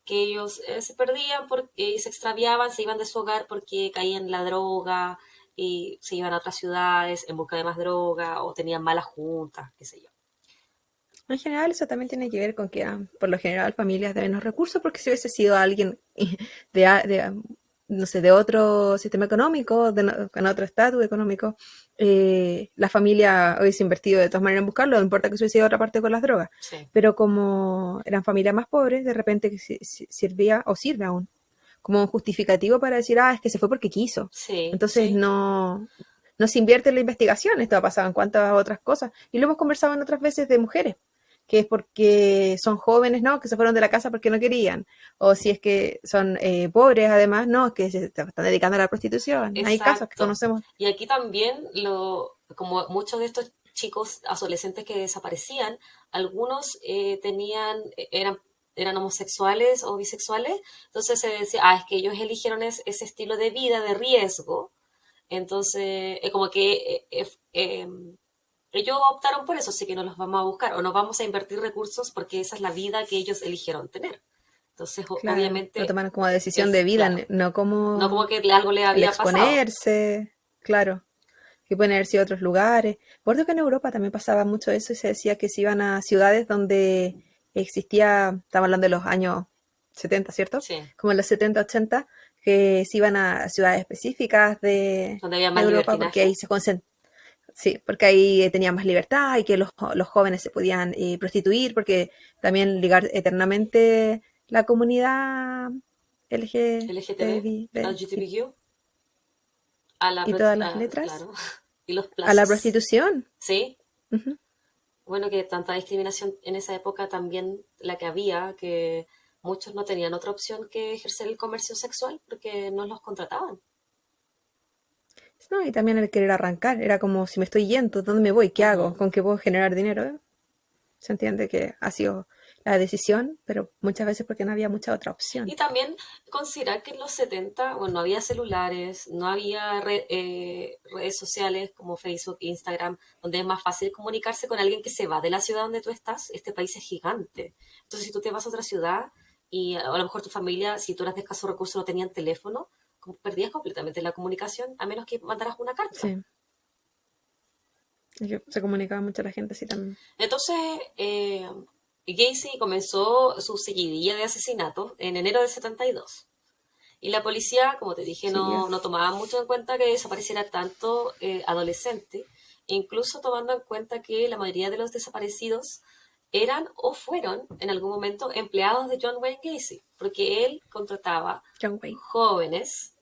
que ellos se perdían porque se extraviaban, se iban de su hogar porque caían en la droga y se iban a otras ciudades en busca de más droga o tenían malas juntas, qué sé yo. En general, eso también tiene que ver con que eran, por lo general, familias de menos recursos, porque si hubiese sido alguien no sé, de otro sistema económico, con otro estatus económico, la familia hubiese invertido de todas maneras en buscarlo, no importa que se hubiese ido a otra parte con las drogas. Sí, Pero como eran familias más pobres, de repente sirvía, o sirve aún, como un justificativo para decir, es que se fue porque quiso. sí, Entonces sí, no se invierte en la investigación, esto ha pasado en cuantas otras cosas. Y lo hemos conversado en otras veces de mujeres, que es porque son jóvenes, ¿no? Que se fueron de la casa porque no querían. O si es que son pobres, además, no, es que se están dedicando a la prostitución. Hay casos que exacto. conocemos. Y aquí también, como muchos de estos chicos adolescentes que desaparecían, algunos eran homosexuales o bisexuales, entonces se decía, es que ellos eligieron ese estilo de vida de riesgo. Entonces, como que ellos optaron por eso, así que no los vamos a buscar o no vamos a invertir recursos porque esa es la vida que ellos eligieron tener. Entonces, Claro, lo obviamente, toman como decisión de es vida, claro, no no como como que algo le el había pasado. exponerse, claro, que pueden haber sido otros lugares. Recuerdo que en Europa también pasaba mucho eso y se decía que se iban a ciudades donde existía, estamos hablando de los años 70, ¿cierto? Sí, Como en los 70, 80, que se iban a ciudades específicas donde había de más Europa porque libertinaje. ahí sí, porque ahí tenían más libertad y que los jóvenes se podían prostituir, porque también ligar eternamente la comunidad LGTB, LGTBQ, y todas las letras claro, y los a la plazos. prostitución. Sí, Ujú. bueno, que tanta discriminación en esa época también la que había, que muchos no tenían otra opción que ejercer el comercio sexual porque no los contrataban. No, y también el querer arrancar, era como si me estoy yendo, ¿dónde me voy? ¿Qué hago? Ujú. ¿Con qué puedo generar dinero? Se entiende que ha sido la decisión, pero muchas veces porque no había mucha otra Y opción. también considerar que en los 70, bueno, no había celulares, no había redes sociales como Facebook, Instagram, donde es más fácil comunicarse con alguien que se va de la ciudad donde tú estás. Este país es gigante. Entonces, si tú te vas a otra ciudad y a lo mejor tu familia, si tú eras de escasos recursos, no tenían teléfono, perdías completamente la comunicación, a menos que mandaras una carta. Sí, es que se comunicaba mucho la gente así también. Entonces, Gacy comenzó su seguidilla de asesinatos en enero del 72. Y la policía, como te dije, Sí, no tomaba mucho en cuenta que desapareciera tanto adolescente, incluso tomando en cuenta que la mayoría de los desaparecidos eran o fueron en algún momento empleados de John Wayne Gacy, porque él contrataba John Wayne. jóvenes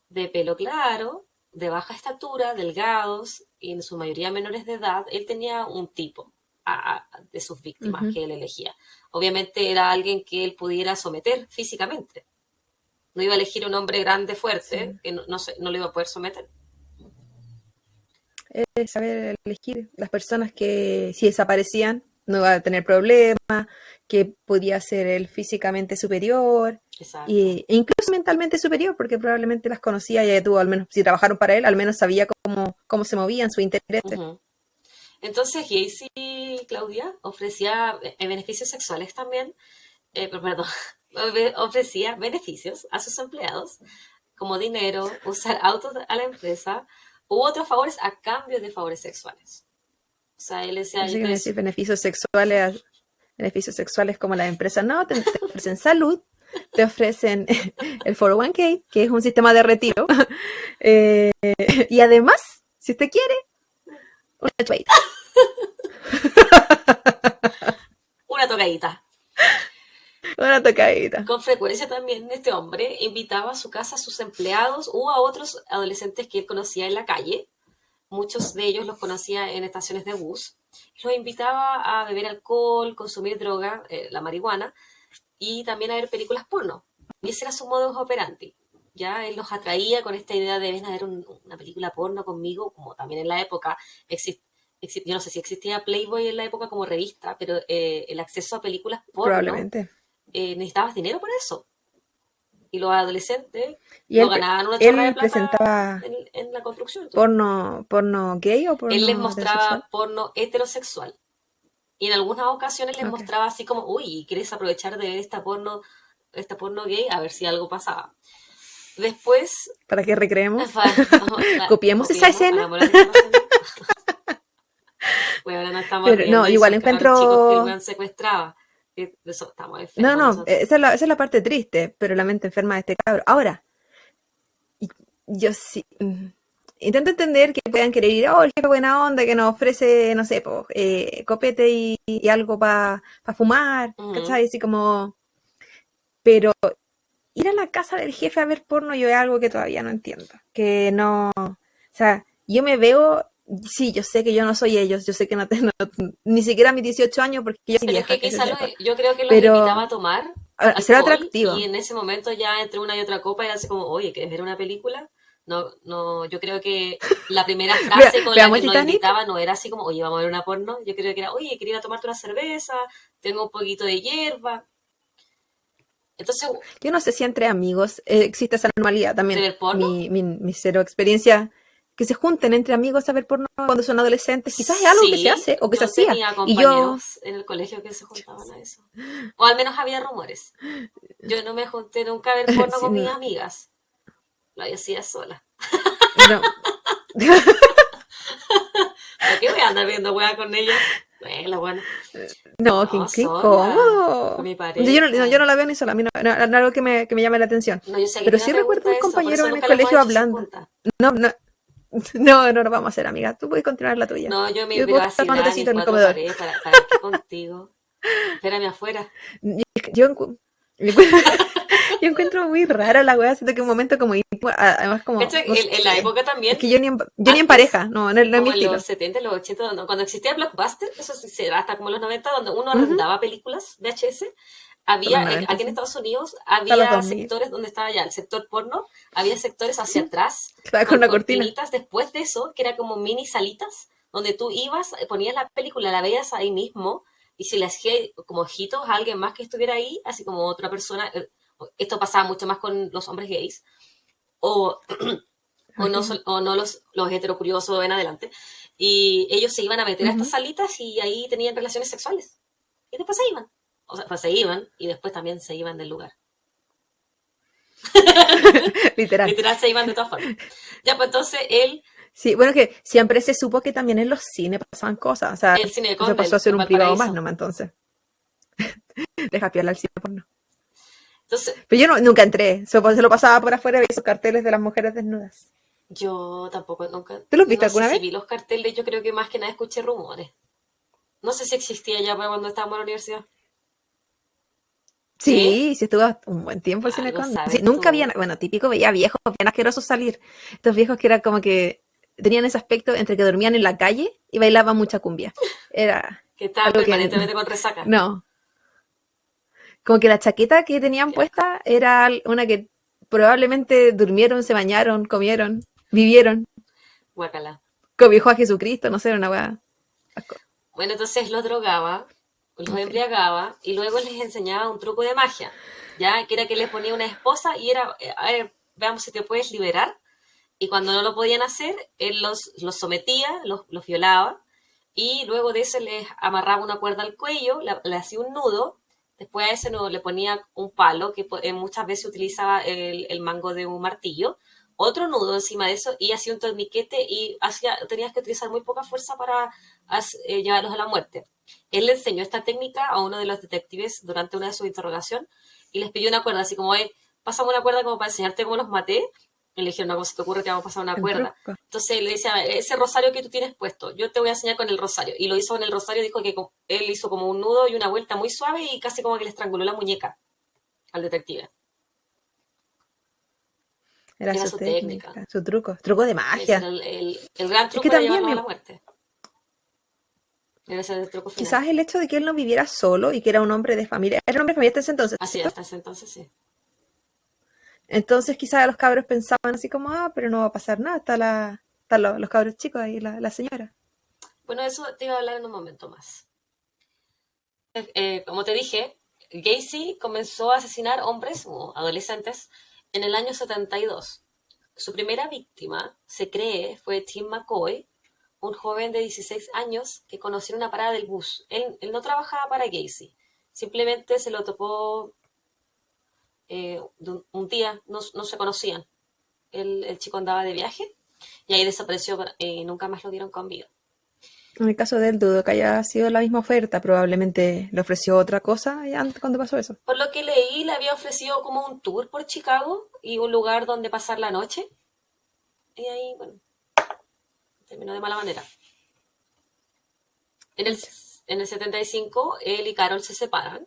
de pelo claro, de baja estatura, delgados y en su mayoría menores de edad. Él tenía un tipo de sus víctimas Ujú. que él elegía. Obviamente era alguien que él pudiera someter físicamente. No iba a elegir un hombre grande, fuerte, Sí. que no lo iba a poder someter. Es saber elegir las personas que si desaparecían no iba a tener problemas, que podía ser él físicamente superior Exacto. e incluso mentalmente superior, porque probablemente las conocía y ya tuvo, al menos si trabajaron para él, al menos sabía cómo se movían, sus intereses. Ujú. Entonces Gacy, Claudia, ofrecía beneficios sexuales también, perdón, ofrecía beneficios a sus empleados, como dinero, usar autos a la empresa, u otros favores a cambio de favores sexuales. O sea, él decía, Pensé que me iba a decir beneficios sexuales como las empresas. No, te ofrecen salud, te ofrecen el 401k, que es un sistema de retiro. eh, y además, si usted quiere, una chueita. una tocadita. Una tocadita. Con frecuencia también este hombre invitaba a su casa a sus empleados o a otros adolescentes que él conocía en la calle. Muchos de ellos los conocía en estaciones de bus. Los invitaba a beber alcohol, consumir droga, la marihuana, y también a ver películas porno. Y ese era su modus operandi. Ya él los atraía con esta idea de ven a ver una película porno conmigo, como también en la época yo no sé si existía Playboy en la época como revista, pero el acceso a películas porno, Probablemente. necesitabas dinero por eso. Y los adolescentes Y no él, ganaban una chorra de él plata presentaba en la construcción. Entonces, porno gay o él les porno heterosexual. mostraba porno heterosexual. Y en algunas ocasiones les Ok. mostraba así como, uy, ¿quieres aprovechar de ver esta porno gay? A ver si algo pasaba. Después, Para que recreemos. Copiemos esa copiemos, escena. hagamos la recreación. Bueno, ahora nos estamos Pero no, riendo y igual son cabros chicos que el encuentro. weón secuestraba. Eso, estamos No, enfermos no, nosotros. esa es la parte triste, pero la mente enferma de este cabro. Ahora, y- yo sí. Intento entender que puedan querer ir, oh, el jefe buena onda que nos ofrece, no sé, copete y algo para fumar, Ujú. ¿cachai? Así como. Pero ir a la casa del jefe a ver porno yo es algo que todavía no entiendo. Que no. O sea, yo me veo. Sí, yo sé que yo no soy ellos, yo sé que ni siquiera a mis 18 años, porque yo soy Pero es vieja, que que se quizás sepa. yo creo que los invitaba Pero a tomar será alcohol y atractivo. en ese momento ya entre una y otra copa era así como, oye, ¿quieres ver una película? No, no, yo creo que la primera frase con la Veamos que el nos Titanic. invitaba no era así como, oye, vamos a ver una porno. Yo creo que era, oye, quería ir a tomarte una cerveza, tengo un poquito de hierba. Entonces, Yo no sé si entre amigos existe esa normalidad ¿de también. ver porno? Mi cero experiencia, que se junten entre amigos a ver porno cuando son adolescentes, quizás es algo que se Sí, hace o que se yo hacía. tenía Y yo, compañeros en el colegio que se juntaban a eso. O al menos había rumores. Yo no me junté nunca a ver porno sí, con mis no, amigas. Lo hacía sola. no, ¿Para qué voy a andar viendo weá con ellas? La buena. no, No, qué sola. Con incómodo. mi Yo pareja. no la veo ni sola, a mí no es algo que me llame la atención. No, yo sé que a Pero ti no sí te recuerdo gusta un eso, por compañero eso en el nunca le hemos colegio hecho su hablando. junta. No, no, no vamos a ser amigas. Tú puedes continuar la tuya. No, yo me Yo iba puedo a estar tomando vacilar mis tecito en el cuatro comedor. paredes. ¿Para qué contigo? Espérame afuera. Yo, yo encuentro muy rara la weá, siento que un momento como íntimo, además como, ¿Cachai? no En la sé, época es también, que yo ni en antes, pareja, no es mi como en los estilo. 70, los 80, cuando existía Blockbuster, eso sí será hasta como los 90, donde uno Ujú. arrendaba películas VHS, Por los había, 90, aquí en sí. Estados Unidos, Hasta los había 2000. sectores donde estaba ya el sector porno, había sectores hacia atrás Estaba con con una cortina. cortinitas después de eso, que era como mini salitas, donde tú ibas, ponías la película, la veías ahí mismo, y si le hacía como ojitos a alguien más que estuviera ahí, así como otra persona, esto pasaba mucho más con los hombres gays, o, Imagínate. o no los heterocuriosos en adelante, y ellos se iban a meter a estas Ujú. salitas y ahí tenían relaciones sexuales. Y después se iban. O sea, pues se iban y después también se iban del lugar. Literal. Literal, se iban de todas formas. Ya, pues entonces Sí, bueno, que siempre se supo que también en los cines pasaban cosas. O sea, el cine de eso pasó a Condel, ser en un privado más Valparaíso. nomás, entonces. Deja piola al cine porno. Entonces, Pero yo nunca entré. Se lo pasaba por afuera y veía esos carteles de las mujeres desnudas. yo tampoco, nunca, ¿Tú los viste no sé alguna si vez? vi los carteles, yo creo que más que nada escuché rumores. No sé si existía ya para cuando estábamos en la universidad. ¿Sí? Sí, sí estuvo un buen tiempo el cine Algo con. Sí, sabes nunca había, tú. bueno, típico, veía viejos bien asquerosos salir. Estos viejos que era como que tenían ese aspecto entre que dormían en la calle y bailaban mucha cumbia. Era Que estaban algo que, permanentemente con resaca. no, como que la chaqueta que tenían Qué asco. puesta era una que probablemente durmieron, se bañaron, comieron, vivieron, Guacala. cobijo a Jesucristo, no sé, era una weá. Bueno, entonces los drogaba, los En fin. embriagaba y luego les enseñaba un truco de magia, ya que era que les ponía una esposa y era, a ver, veamos si te puedes liberar. Y cuando no lo podían hacer, él los sometía, los violaba y luego de eso les amarraba una cuerda al cuello, le hacía un nudo, después a ese nudo le ponía un palo que muchas veces utilizaba el mango de un martillo, otro nudo encima de eso y hacía un torniquete y tenías que utilizar muy poca fuerza para llevarlos a la muerte. Él le enseñó esta técnica a uno de los detectives durante una de sus interrogaciones y les pidió una cuerda, así como, pásame una cuerda como para enseñarte cómo los maté. Y le dijeron, no, ¿cómo se te ocurre que vamos a pasar una Un cuerda? truco. Entonces le dice, a ver, ese rosario que tú tienes puesto, yo te voy a enseñar con el rosario. Y lo hizo con el rosario, dijo que él hizo como un nudo y una vuelta muy suave y casi como que le estranguló la muñeca al detective. Era Era su su técnica. técnica, su truco. Truco de Ese era magia. el gran Es truco que para también llevarlos a la muerte. Era ese el truco final. quizás el hecho de que él no viviera solo y que era un hombre de familia, era un hombre de familia hasta ese entonces, Así, ¿cierto? hasta ese entonces sí. Entonces quizás los cabros pensaban así como, pero no va a pasar nada, están los cabros chicos ahí, la señora. Bueno, eso te iba a hablar en un momento más. Como te dije, Gacy comenzó a asesinar hombres o adolescentes en el año 72. Su primera víctima, se cree, fue Tim McCoy, un joven de 16 años que conoció en una parada del bus. Él no trabajaba para Gacy, simplemente se lo topó un día, no se conocían. El chico andaba de viaje y ahí desapareció y nunca más lo dieron con vida. En el caso de él, dudo que haya sido la misma oferta, probablemente le ofreció otra cosa cuando pasó eso. Por lo que leí, le había ofrecido como un tour por Chicago y un lugar donde pasar la noche. Y ahí, bueno, terminó de mala manera. En el, Pucha. en el 75, él y Carol se separan.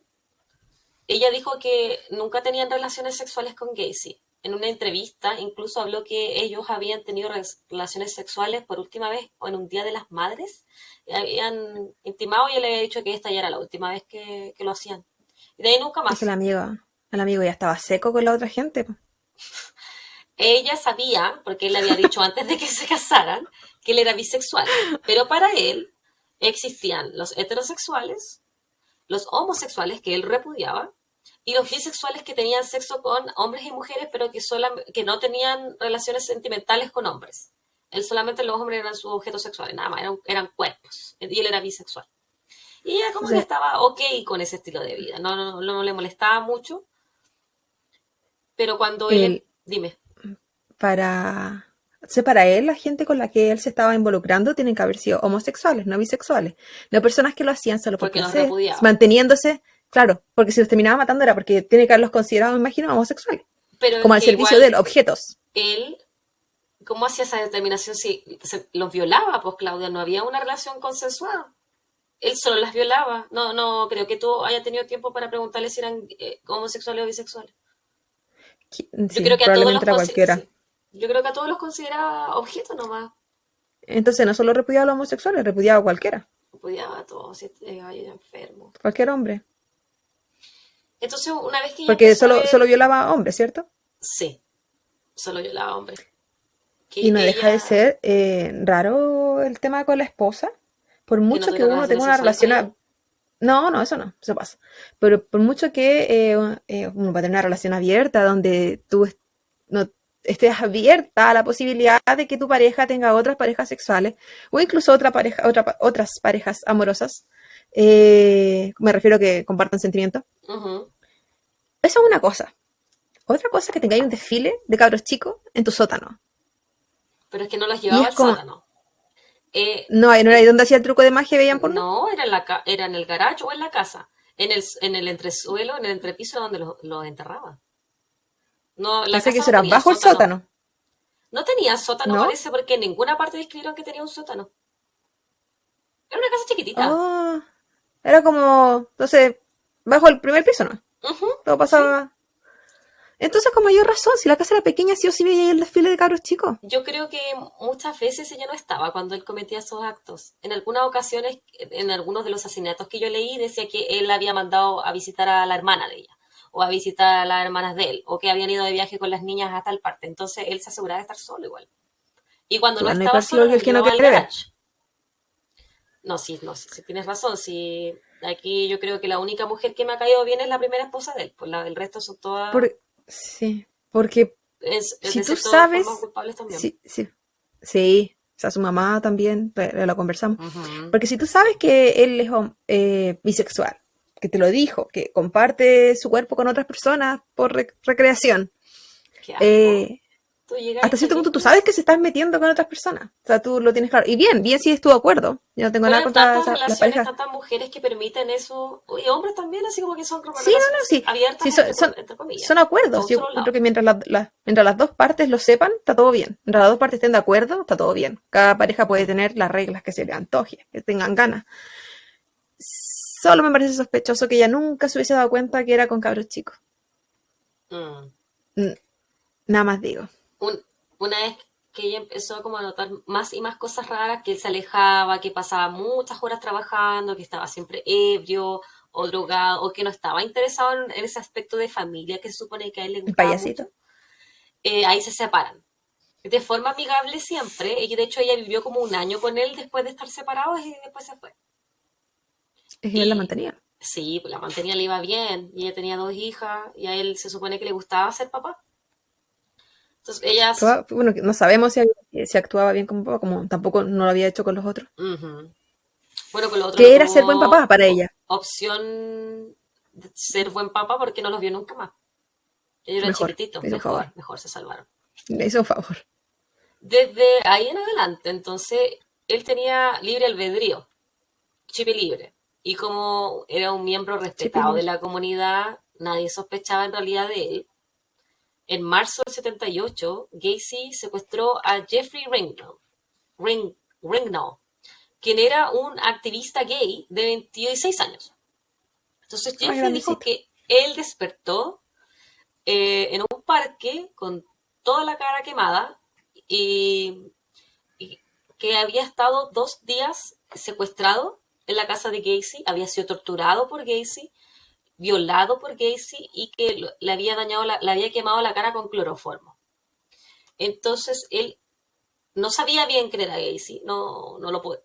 Ella dijo que nunca tenían relaciones sexuales con Gacy. En una entrevista incluso habló que ellos habían tenido relaciones sexuales por última vez o en un Día de las Madres. Habían intimado y él le había dicho que esta ya era la última vez que lo hacían. Y de ahí nunca Es que más. el amigo ya estaba seco con la otra gente, po. Ella sabía, porque él le había dicho antes de que se casaran, que él era bisexual. Pero para él existían los heterosexuales, los homosexuales que él repudiaba, y los bisexuales que tenían sexo con hombres y mujeres, pero que no tenían relaciones sentimentales con hombres. Él solamente los hombres eran sus objetos sexuales, nada más, eran cuerpos. Y él era bisexual. Y ella como que Entonces, estaba ok con ese estilo de vida, no le molestaba mucho, pero cuando él, él, dime, para, o sea, para él, la gente con la que él se estaba involucrando tienen que haber sido homosexuales, no bisexuales. No personas que lo hacían solo por porque los placer, repudiaba. manteniéndose, claro, porque si los terminaba matando era porque tiene que haberlos considerado, me imagino, homosexuales. Pero Como es al que servicio de él, igual objetos. él, ¿cómo hacía esa determinación si los violaba? Pues Claudia, no había una relación consensuada. Él solo las violaba. No creo que tú haya tenido tiempo para preguntarle si eran homosexuales o bisexuales. Yo creo Sí, que a todos probablemente era cualquiera. sí. Yo creo que a todos los consideraba objetos nomás. Entonces no solo repudiaba a los homosexuales, repudiaba a cualquiera, Odiaba a todos, este gallo era enfermo. cualquier hombre. Entonces, una vez que ella Porque empezó a solo ver, violaba a hombres, ¿cierto? sí, solo yo la hombre. Y Que no deja de ella, ser raro el tema con la esposa. Por que no mucho que tuviera uno tenga relaciones una sexuales con relación... ella. No, no, eso no, eso pasa. Pero por mucho que uno va a tener una relación abierta donde no estés abierta a la posibilidad de que tu pareja tenga otras parejas sexuales o incluso otras parejas amorosas, me refiero a que compartan sentimientos. Ujú. Eso es una cosa. Otra cosa es que tengáis un desfile de cabros chicos en tu sótano. Pero es que no los Y llevaba es al como, sótano. Eh, no era ahí eh, donde hacía el truco de magia y veían porno. no, era en el garage o en la casa. En el entresuelo, en el entrepiso donde los enterraba. No, la Pensé que casa eso no era tenía bajo el sótano. sótano, No tenía sótano, ¿no? parece, porque en ninguna parte describieron que tenía un sótano. Era una casa chiquitita. Oh, era como, entonces, bajo el primer piso, ¿no? Ujú, Todo sí. pasaba. Entonces, con mayor razón, si la casa era pequeña, sí o sí veía ahí el desfile de cabros chicos. Yo creo que muchas veces ella no estaba cuando él cometía esos actos. En algunas ocasiones, en algunos de los asesinatos que yo leí, decía que él había mandado a visitar a la hermana de ella, o a visitar a las hermanas de él, o que habían ido de viaje con las niñas a tal parte. Entonces él se aseguraba de estar solo igual. Y cuando no Igual no hay estaba peor solo, ciego que lo el que no llevaba al quiere ver. garage. No, sí, no, sí, sí, tienes razón. Sí, aquí yo creo que la única mujer que me ha caído bien es la primera esposa de él. Pues el resto son todas, Sí, porque es si de tú cierta forma sabes, culpables también. sí, sí, sí, o sea, su mamá también, lo conversamos, Ujú. porque si tú sabes que él es bisexual, que te lo dijo, que comparte su cuerpo con otras personas por recreación, Qué asco. eh, Tú llegas y hasta cierto feliz punto tú con sabes eso. que se estás metiendo con otras personas, o sea, tú lo tienes claro, y bien sí estuvo de acuerdo, yo no tengo Pero nada hay contra tantas las relaciones, parejas. tantas mujeres que permiten eso, y hombres también, así como que son como Sí, no, no, relaciones sí, abiertas sí entre comillas, son a acuerdos. un Yo solo encuentro lado. que mientras las dos partes lo sepan, está todo bien. Mientras las dos partes estén de acuerdo, está todo bien. Cada pareja puede tener las reglas que se le antoje, que tengan ganas. Solo me parece sospechoso que ella nunca se hubiese dado cuenta que era con cabros chicos. Mm. N- Nada más digo. Un- una vez que ella empezó como a notar más y más cosas raras, que él se alejaba, que pasaba muchas horas trabajando, que estaba siempre ebrio o drogado, o que no estaba interesado en ese aspecto de familia que se supone que a él le El gustaba mucho, payasito. ahí se separan. De forma amigable siempre, y de hecho ella vivió como un año con él después de estar separados y después se fue. Es que él la Y mantenía. sí, pues la mantenía, le iba bien, y ella tenía dos hijas, y a él se supone que le gustaba ser papá. Entonces ella, Bueno, no sabemos si actuaba bien como papá, como tampoco no lo había hecho con los otros. ujú. Bueno, con lo otro no Que era ser buen papá tuvo para ella. opción de ser buen papá porque no los vio nunca más. Ellos eran Mejor, chiquititos, le hizo un favor. mejor se salvaron. Le hizo un favor. Desde ahí en adelante, entonces, él tenía libre albedrío, chip libre. Y como era un miembro Chipi respetado de libre. la comunidad, nadie sospechaba en realidad de él. En marzo del 78, Gacy secuestró a Jeffrey Ringnow, quien era un activista gay de 26 años. Entonces Ah, Jeffrey dijo grandecito. que él despertó en un parque con toda la cara quemada y, y que había estado 2 días secuestrado en la casa de Gacy, había sido torturado por Gacy, violado por Gacy y que le había dañado, le había quemado la cara con cloroformo. Entonces él no sabía bien quién era Gacy, no lo puede.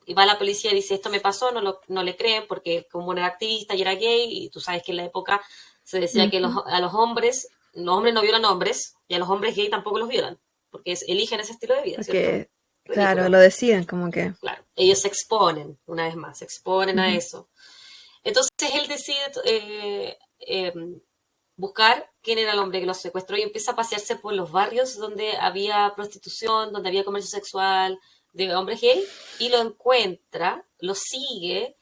Y va la policía y dice, esto me pasó, no le creen porque como era activista y era gay, y tú sabes que en la época se decía que Ujú. los hombres no violan hombres, y a los hombres gay tampoco los violan, porque eligen ese estilo de vida, ¿cierto? Porque, claro, Ridículo. lo deciden como que. Claro, ellos se exponen, una vez más, se exponen a Ujú. eso. Entonces él decide buscar quién era el hombre que los secuestró y empieza a pasearse por los barrios donde había prostitución, donde había comercio sexual de hombres gay, y lo encuentra, lo sigue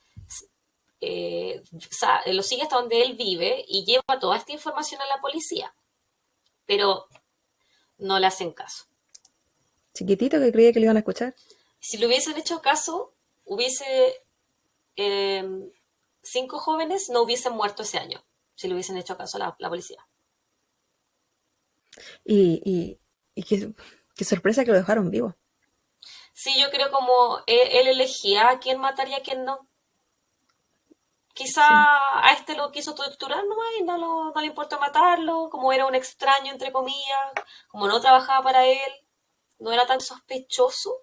hasta donde él vive y lleva toda esta información a la policía, pero no le hacen caso. Chiquitito que creía que le iban a escuchar. Si le hubiesen hecho caso, hubiese eh, 5 jóvenes no hubiesen muerto ese año, si le hubiesen hecho caso a la policía. Y qué sorpresa que lo dejaron vivo. Sí, yo creo como él elegía a quién mataría y a quién no. quizá Sí. a este lo quiso torturar nomás y no le importó matarlo, como era un extraño, entre comillas, como no trabajaba para él, no era tan sospechoso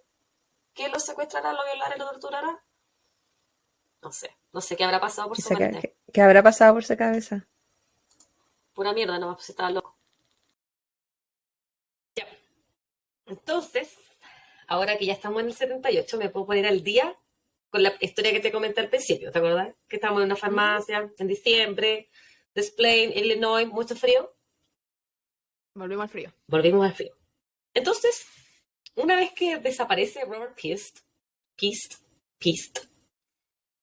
que lo secuestrara, lo violara y lo torturara. No sé qué habrá pasado por su Quizá mente. que habrá pasado por su cabeza. Pura mierda nomás, pues estaba loco. Ya. Entonces, ahora que ya estamos en el 78, me puedo poner al día con la historia que te comenté al principio, ¿te acuerdas? Que estábamos en una Ujú. farmacia en diciembre, Des Plaines, Illinois, mucho frío. Volvimos al frío. Volvimos al frío. Entonces, una vez que desaparece Robert Pist,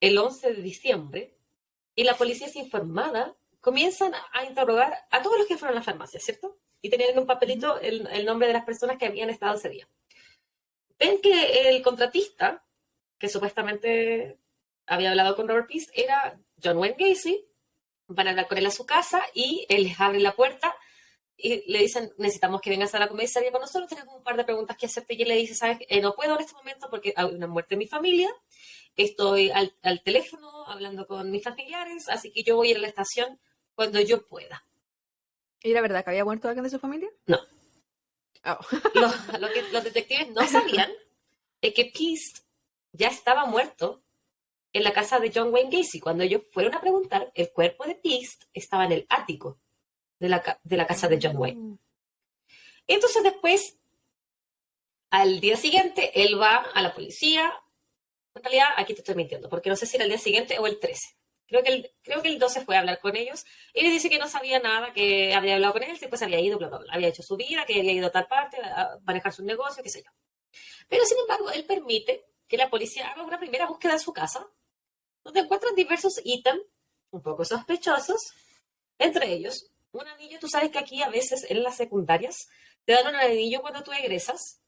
el 11 de diciembre, y la policía es informada, comienzan a interrogar a todos los que fueron a la farmacia, ¿cierto? Y tenían en un Ujú. papelito el nombre de las personas que habían estado ese día. Ven que el contratista, que supuestamente había hablado con Robert Peace, era John Wayne Gacy. Van a hablar con él a su casa y él les abre la puerta y le dicen, necesitamos que vengas a la comisaría con nosotros, tenemos un par de preguntas que hacerte. Y él le dice, sabes, no puedo en este momento porque hay una muerte en mi familia, estoy al teléfono hablando con mis familiares, así que yo voy a ir a la estación cuando yo pueda. ¿Y era verdad que había muerto alguien de su familia? No, Oh. lo que los detectives no sabían es que Peace ya estaba muerto en la casa de John Wayne Gacy. Cuando ellos fueron a preguntar, el cuerpo de Peace estaba en el ático de la casa de John Wayne. Mm. Entonces después, al día siguiente, él va a la policía. En realidad, aquí te estoy mintiendo, porque no sé si era el día siguiente o el 13. Creo que el 12 fue a hablar con ellos y les dice que no sabía nada, que había hablado con él, después había ido, bla, bla, bla. Había hecho su vida, que había ido a tal parte a manejar su negocio, qué sé yo. Pero sin embargo, él permite que la policía haga una primera búsqueda en su casa, donde encuentran diversos ítems un poco sospechosos, entre ellos un anillo. Tú sabes que aquí a veces en las secundarias te dan un anillo cuando tú egresas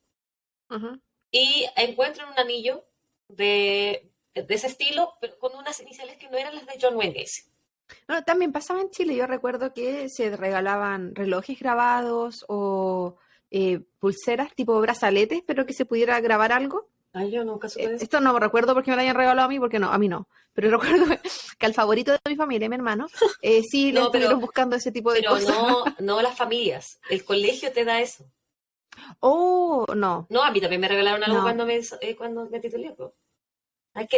Ujú. y encuentran un anillo de ese estilo, pero con unas iniciales que no eran las de John Wayne Gacy. No, también pasaba en Chile. Yo recuerdo que se regalaban relojes grabados o pulseras tipo brazaletes, pero que se pudiera grabar algo. Ay, yo nunca supe de eso. Esto no recuerdo porque me lo hayan regalado a mí, porque no, a mí no. Pero recuerdo que al favorito de mi familia, mi hermano, sí le No, estuvieron buscando ese tipo de pero cosas. no las familias. El colegio te da eso. Oh, no, No, a mí también me regalaron algo no, cuando me titulé. Pues.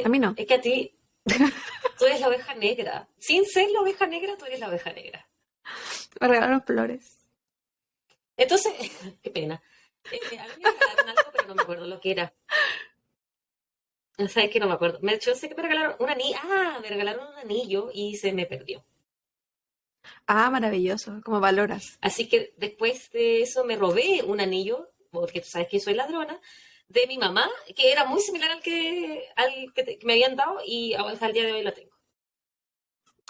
a mí no. Es que a ti, tú eres la oveja negra. Sin ser la oveja negra, tú eres la oveja negra. Me regalaron flores. Entonces, qué pena. A mí me regalaron algo, pero no me acuerdo lo que era. ¿Sabes que no me acuerdo? Yo sé que me regalaron un anillo. Ah, me regalaron un anillo y se me perdió. Ah, maravilloso, como valoras. Así que después de eso me robé un anillo, porque tú sabes que soy ladrona, de mi mamá, que era muy similar que me habían dado y hasta el día de hoy lo tengo.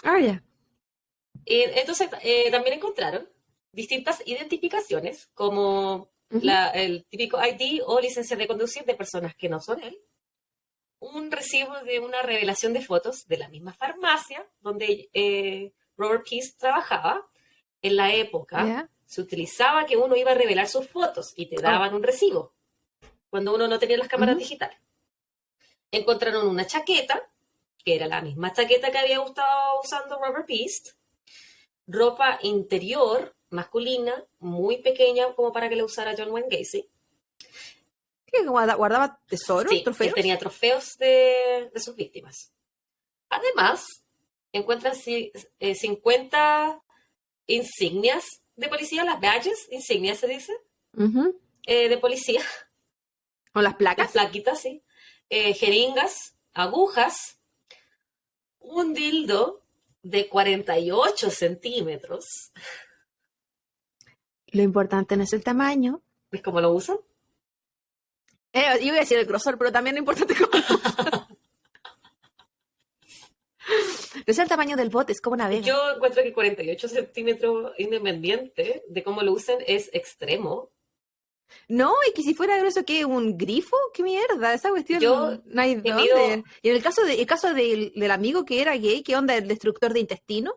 Ah, ya. Entonces, también encontraron distintas identificaciones, como Ujú. el típico ID o licencia de conducir de personas que no son él, un recibo de una revelación de fotos de la misma farmacia donde Robert Peace trabajaba. En la época Ya. se utilizaba que uno iba a revelar sus fotos y te Oh. daban un recibo cuando uno no tenía las cámaras Ujú. digitales. Encontraron una chaqueta, que era la misma chaqueta que había estado usando Robert Peace, ropa interior masculina, muy pequeña como para que la usara John Wayne Gacy. ¿Qué guardaba tesoros, Sí, él trofeos? tenía trofeos de sus víctimas. Además, encuentran 50 insignias de policía, las badges, insignias se dice, Ujú. de policía, ¿O las las placas? plaquitas, sí, jeringas, agujas, un dildo de 48 centímetros, Lo importante no es el tamaño. ¿ves cómo lo usan? Yo iba a decir el grosor, pero también lo importante es cómo lo usa. No es el tamaño del bote, es cómo navega. Yo encuentro que 48 centímetros, independiente de cómo lo usen, es extremo. No, y que si fuera grueso, ¿qué? ¿Un grifo? ¿Qué mierda? Esa Yo cuestión no hay que mido, dónde. Y en el caso del amigo que era gay, ¿qué onda? ¿El destructor de intestino?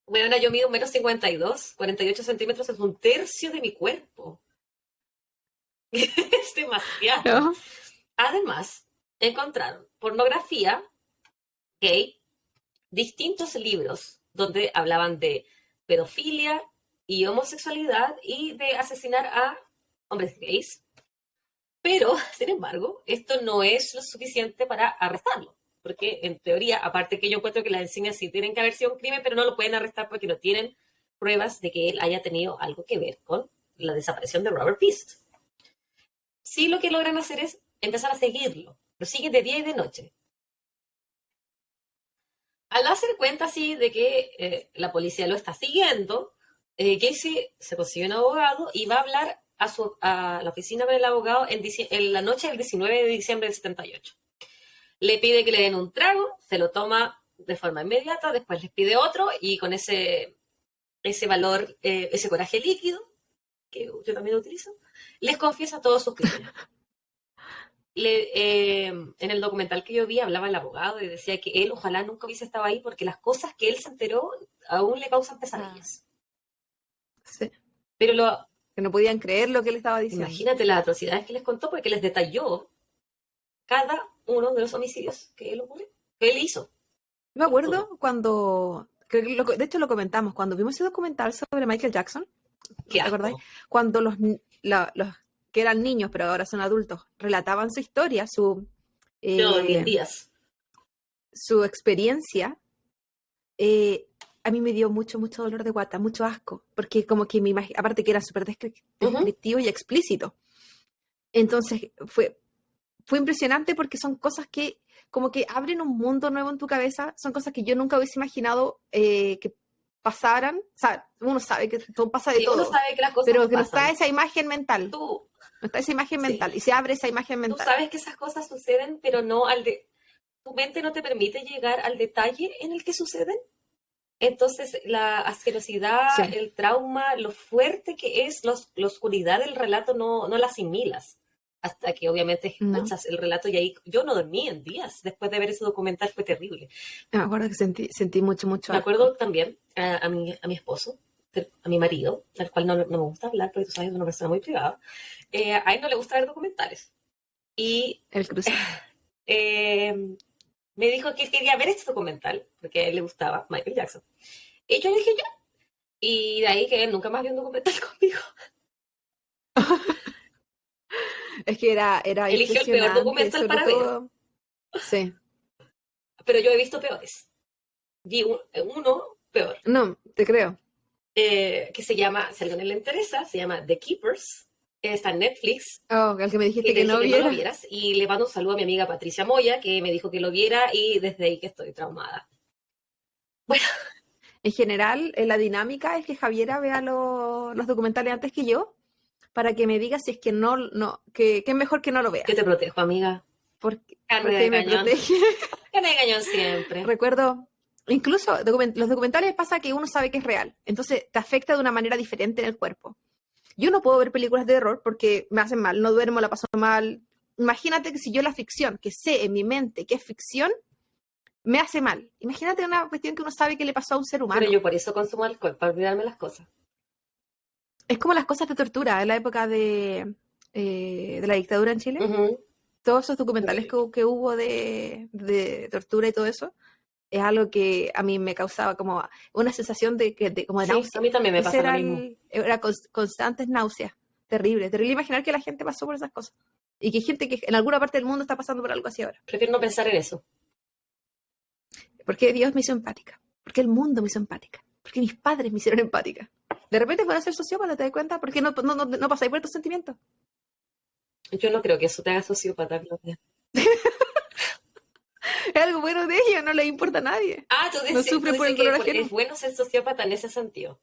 bueno, yo mido 1,52 m, 48 centímetros es un tercio de mi cuerpo. Es demasiado. No. Además, encontraron pornografía gay distintos libros donde hablaban de pedofilia y homosexualidad y de asesinar a hombres gays. Pero, sin embargo, esto no es lo suficiente para arrestarlo. Porque, en teoría, aparte que yo encuentro que las insignias sí tienen que haber sido un crimen, pero no lo pueden arrestar porque no tienen pruebas de que él haya tenido algo que ver con la desaparición de Robert Beast. Sí, lo que logran hacer es empezar a seguirlo. Lo siguen de día y de noche. Al darse cuenta así de que la policía lo está siguiendo, Casey se consigue un abogado y va a hablar a la oficina del abogado en la noche del 19 de diciembre del 78. Le pide que le den un trago, se lo toma de forma inmediata, después les pide otro y con ese valor, ese coraje líquido, que yo también utilizo, les confiesa todos sus crímenes. En el documental que yo vi hablaba el abogado y decía que él ojalá nunca hubiese estado ahí porque las cosas que él se enteró aún le causan pesadillas. Sí. Pero que no podían creer lo que él estaba diciendo. Imagínate las atrocidades que les contó porque les detalló cada uno de los homicidios que él hizo. Me acuerdo cuando, de hecho lo comentamos, cuando vimos ese documental sobre Michael Jackson, ¿te acordáis? Cuando los que eran niños, pero ahora son adultos, relataban su historia, su experiencia, a mí me dio mucho dolor de guata, mucho asco, porque como que aparte que era súper descriptivo y explícito. Entonces fue impresionante porque son cosas que como que abren un mundo nuevo en tu cabeza, son cosas que yo nunca hubiese imaginado que pasaran. O sea, uno sabe que todo pasa de todo, uno sabe que las cosas pero no que no pasan. está esa imagen mental. No está esa imagen mental y se abre esa imagen mental. Tú sabes que esas cosas suceden, pero no tu mente no te permite llegar al detalle en el que suceden. Entonces, la asquerosidad, el trauma, lo fuerte que es, la oscuridad del relato no la asimilas. Hasta que obviamente escuchas el relato y ahí yo no dormí en días. Después de ver ese documental fue terrible. Me acuerdo que sentí mucho Me acuerdo también a mi esposo, a mi marido, al cual no me gusta hablar porque tú sabes, es una persona muy privada. A él no le gusta ver documentales. Y el cruce. Me dijo que él quería ver este documental porque a él le gustaba Michael Jackson. Y yo le dije ya. Y de ahí que él nunca más vio un documental conmigo. Es que era eligió el peor documental para ver. Sí. Pero yo he visto peores. Vi uno peor. No, te creo. Que se llama, si a alguien le interesa, se llama The Keepers. Está en Netflix. Oh, el que me dijiste que no viera. No lo vieras. Y le mando un saludo a mi amiga Patricia Moya, que me dijo que lo viera y desde ahí que estoy traumada. Bueno. En general, la dinámica es que Javiera vea los documentales antes que yo, para que me diga si es que que es mejor que no lo vea. Yo te protejo, amiga. Porque me protege. Carne de cañón siempre. Recuerdo, incluso los documentales pasa que uno sabe que es real, entonces te afecta de una manera diferente en el cuerpo. Yo no puedo ver películas de terror porque me hacen mal, no duermo, la paso mal. Imagínate que si yo la ficción, que sé en mi mente que es ficción, me hace mal. Imagínate una cuestión que uno sabe que le pasó a un ser humano. Pero yo por eso consumo alcohol, para olvidarme las cosas. Es como las cosas de tortura en la época de la dictadura en Chile. Uh-huh. Todos esos documentales que hubo de tortura y todo eso, es algo que a mí me causaba como una sensación como de náusea. A mí también me pasa lo mismo. Era constantes náuseas. Terrible imaginar que la gente pasó por esas cosas. Y que hay gente que en alguna parte del mundo está pasando por algo así ahora. Prefiero no pensar en eso. Porque Dios me hizo empática. Porque el mundo me hizo empática. Porque mis padres me hicieron empática. De repente van a ser sociópata, ¿te das cuenta? Porque no pasáis por estos sentimientos. Yo no creo que eso te haga sociópata, Claudia. Es algo bueno de ellos, no le importa a nadie. Tú dices, no sufre por el dolor ajeno. Es bueno ser sociópata en ese sentido.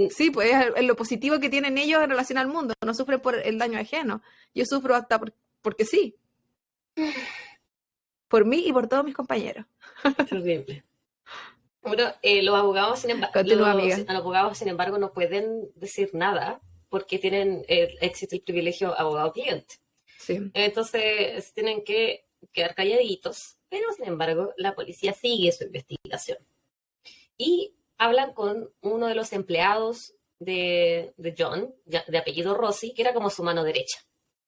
Sí, pues es lo positivo que tienen ellos en relación al mundo. No sufren por el daño ajeno. Yo sufro hasta porque sí. Por mí y por todos mis compañeros. Terrible. Bueno, los abogados, sin embargo, no pueden decir nada porque existe el privilegio abogado-cliente. Sí. Entonces tienen que quedar calladitos, pero sin embargo la policía sigue su investigación. Y hablan con uno de los empleados de John, de apellido Rossi, que era como su mano derecha.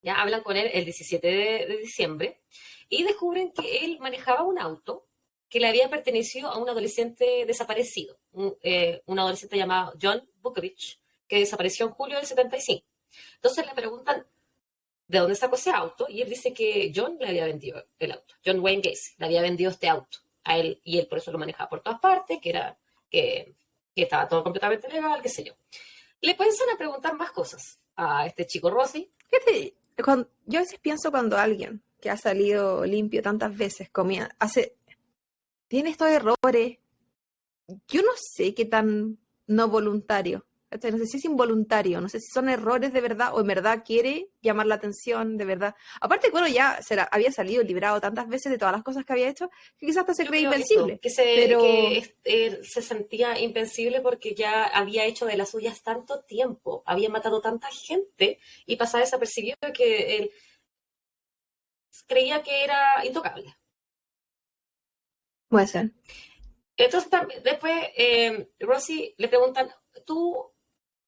Ya hablan con él el 17 de diciembre y descubren que él manejaba un auto que le había pertenecido a un adolescente desaparecido, un adolescente llamado John Bukovich, que desapareció en julio del 75. Entonces le preguntan de dónde sacó ese auto y él dice que John le había vendido el auto. John Wayne Gacy le había vendido este auto a él y él por eso lo manejaba por todas partes, que estaba todo completamente legal, qué sé yo. Le comienzan a preguntar más cosas a este chico Rossi. Yo a veces pienso cuando alguien que ha salido limpio tantas veces tiene estos errores, yo no sé qué tan no voluntario. ¿Cachai? No sé si es involuntario, no sé si son errores de verdad o en verdad quiere llamar la atención de verdad. Aparte, bueno, ya había salido librado tantas veces de todas las cosas que había hecho que quizás hasta se cree invencible. Se sentía invencible porque ya había hecho de las suyas tanto tiempo, había matado tanta gente y pasaba desapercibido que él creía que era intocable. Puede ser. Entonces, después, Rossi le preguntan, ¿tú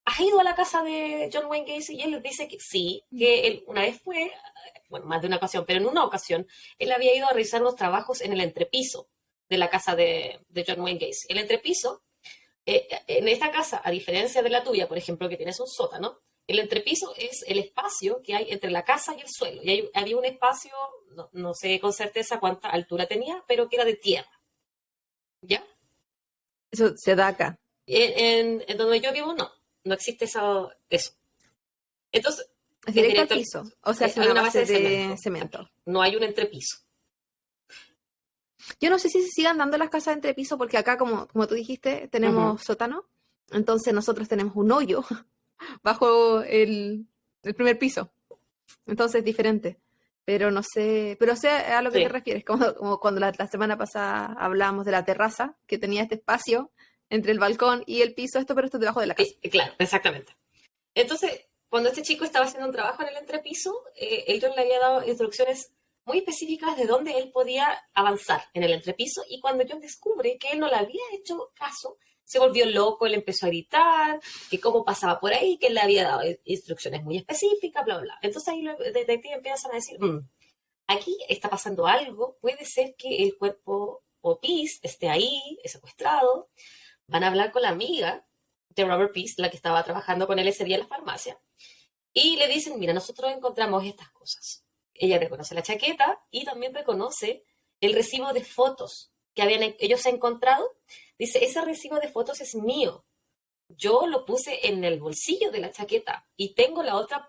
has ido a la casa de John Wayne Gacy? Y él les dice que sí, que él una vez fue, bueno, más de una ocasión, pero en una ocasión, él había ido a realizar unos trabajos en el entrepiso de la casa de John Wayne Gacy. El entrepiso, en esta casa, a diferencia de la tuya, por ejemplo, que tienes un sótano, el entrepiso es el espacio que hay entre la casa y el suelo. Y había un espacio, no sé con certeza cuánta altura tenía, pero que era de tierra. ¿Ya? Eso se da acá. En donde yo vivo, no existe eso. Entonces, es directo al piso. O sea, es una base de cemento. No hay un entrepiso. Yo no sé si se sigan dando las casas de entrepiso, porque acá, como tú dijiste, tenemos sótano. Entonces nosotros tenemos un hoyo bajo el primer piso. Entonces es diferente. Pero no sé, pero sé a lo que te refieres, como cuando la semana pasada hablábamos de la terraza, que tenía este espacio entre el balcón y el piso, pero esto es debajo de la casa. Claro, exactamente. Entonces, cuando este chico estaba haciendo un trabajo en el entrepiso, ellos le había dado instrucciones muy específicas de dónde él podía avanzar en el entrepiso, y cuando John descubre que él no le había hecho caso, se volvió loco, él empezó a gritar, que cómo pasaba por ahí, que él le había dado instrucciones muy específicas, bla, bla. Entonces ahí los detectives empiezan a decir, aquí está pasando algo, puede ser que el cuerpo o Peace esté ahí, secuestrado. Van a hablar con la amiga de Robert Peace, la que estaba trabajando con él ese día en la farmacia, y le dicen, mira, nosotros encontramos estas cosas. Ella reconoce la chaqueta y también reconoce el recibo de fotos que ellos han encontrado. Dice, ese recibo de fotos es mío. Yo lo puse en el bolsillo de la chaqueta y tengo la otra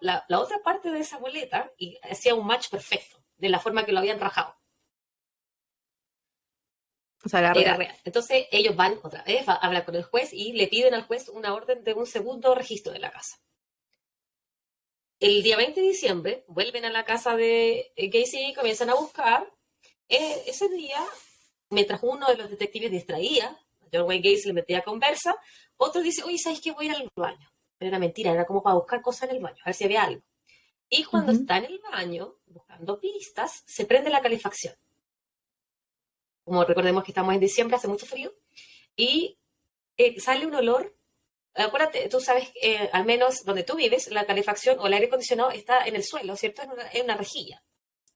parte de esa boleta, y hacía un match perfecto de la forma que lo habían rajado. O sea, era real. Entonces ellos van otra vez a hablar con el juez y le piden al juez una orden de un segundo registro de la casa. El día 20 de diciembre vuelven a la casa de Gacy y comienzan a buscar. Ese día, mientras uno de los detectives distraía, John Wayne Gacy le metía conversa, otro dice, oye, ¿sabes qué? Voy a ir al baño. Pero era mentira, era como para buscar cosas en el baño, a ver si había algo. Y cuando está en el baño, buscando pistas, se prende la calefacción. Como recordemos que estamos en diciembre, hace mucho frío, y sale un olor. Acuérdate, tú sabes, al menos donde tú vives, la calefacción o el aire acondicionado está en el suelo, ¿cierto? En una rejilla.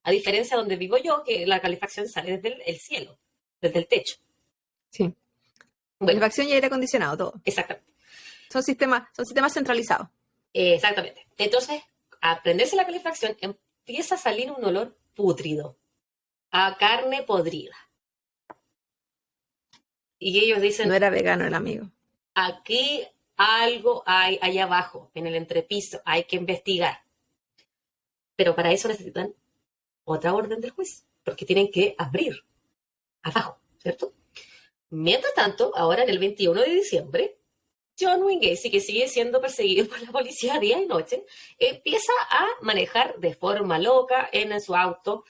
A diferencia de donde vivo yo, que la calefacción sale desde el cielo, desde el techo. Sí. Bueno, calefacción y aire acondicionado, todo. Exactamente. Son sistemas centralizados. Exactamente. Entonces, al prenderse la calefacción, empieza a salir un olor pútrido, a carne podrida. Y ellos dicen... No era vegano el amigo. Aquí algo hay allá abajo, en el entrepiso, hay que investigar. Pero para eso necesitan otra orden del juez, porque tienen que abrir abajo, ¿cierto? Mientras tanto, ahora en el 21 de diciembre, John Wayne Gacy, que sigue siendo perseguido por la policía día y noche, empieza a manejar de forma loca en su auto,